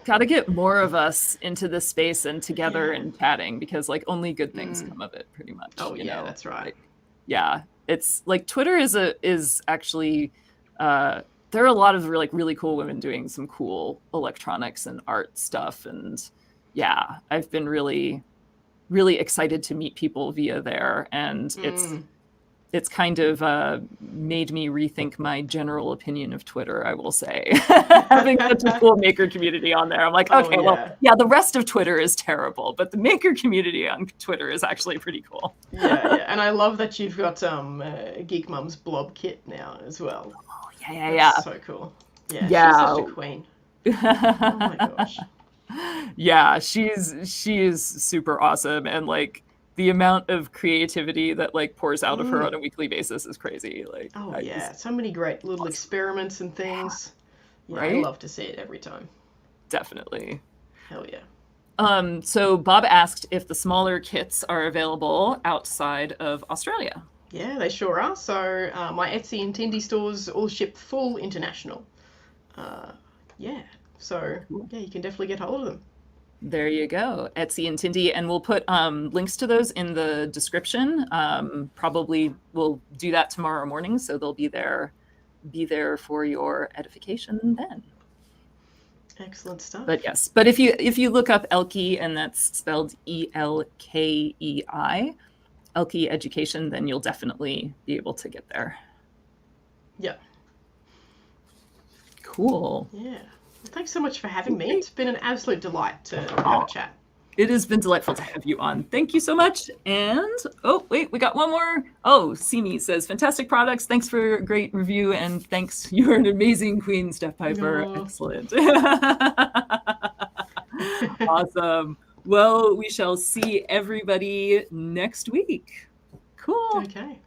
Gotta get more of us into this space and together and chatting, because like only good things come of it, pretty much. Oh yeah, that's right. Like, it's like Twitter is actually there are a lot of really cool women doing some cool electronics and art stuff, and I've been really excited to meet people via there, and it's kind of made me rethink my general opinion of Twitter, I will say. Having such a cool maker community on there, I'm like, okay, the rest of Twitter is terrible, but the maker community on Twitter is actually pretty cool. Yeah, and I love that you've got Geek Mum's blob kit now as well. Oh, yeah. So cool. Yeah, she's such a queen. Oh my gosh. Yeah, she is super awesome, and like the amount of creativity that like pours out of her on a weekly basis is crazy. Like, so many great little experiments and things. Yeah, right? I love to see it every time. Definitely. Hell yeah. So Bob asked if the smaller kits are available outside of Australia. Yeah, they sure are. So my Etsy and Tindy stores all ship full international. So you can definitely get hold of them. There you go, Etsy and Tindy, and we'll put links to those in the description. Probably we'll do that tomorrow morning, so they'll be there for your edification then. Excellent stuff. But yes, but if you look up Elkei, and that's spelled Elkei, Elkei Education, then you'll definitely be able to get there. Yeah. Cool. Yeah. Well, thanks so much for having me. It's been an absolute delight to have a chat. It has been delightful to have you on. Thank you so much. And oh, wait, we got one more. Oh, Simi says, fantastic products. Thanks for a great review. And thanks. You're an amazing queen, Steph Piper. Aww. Excellent. Awesome. Well, we shall see everybody next week. Cool. Okay.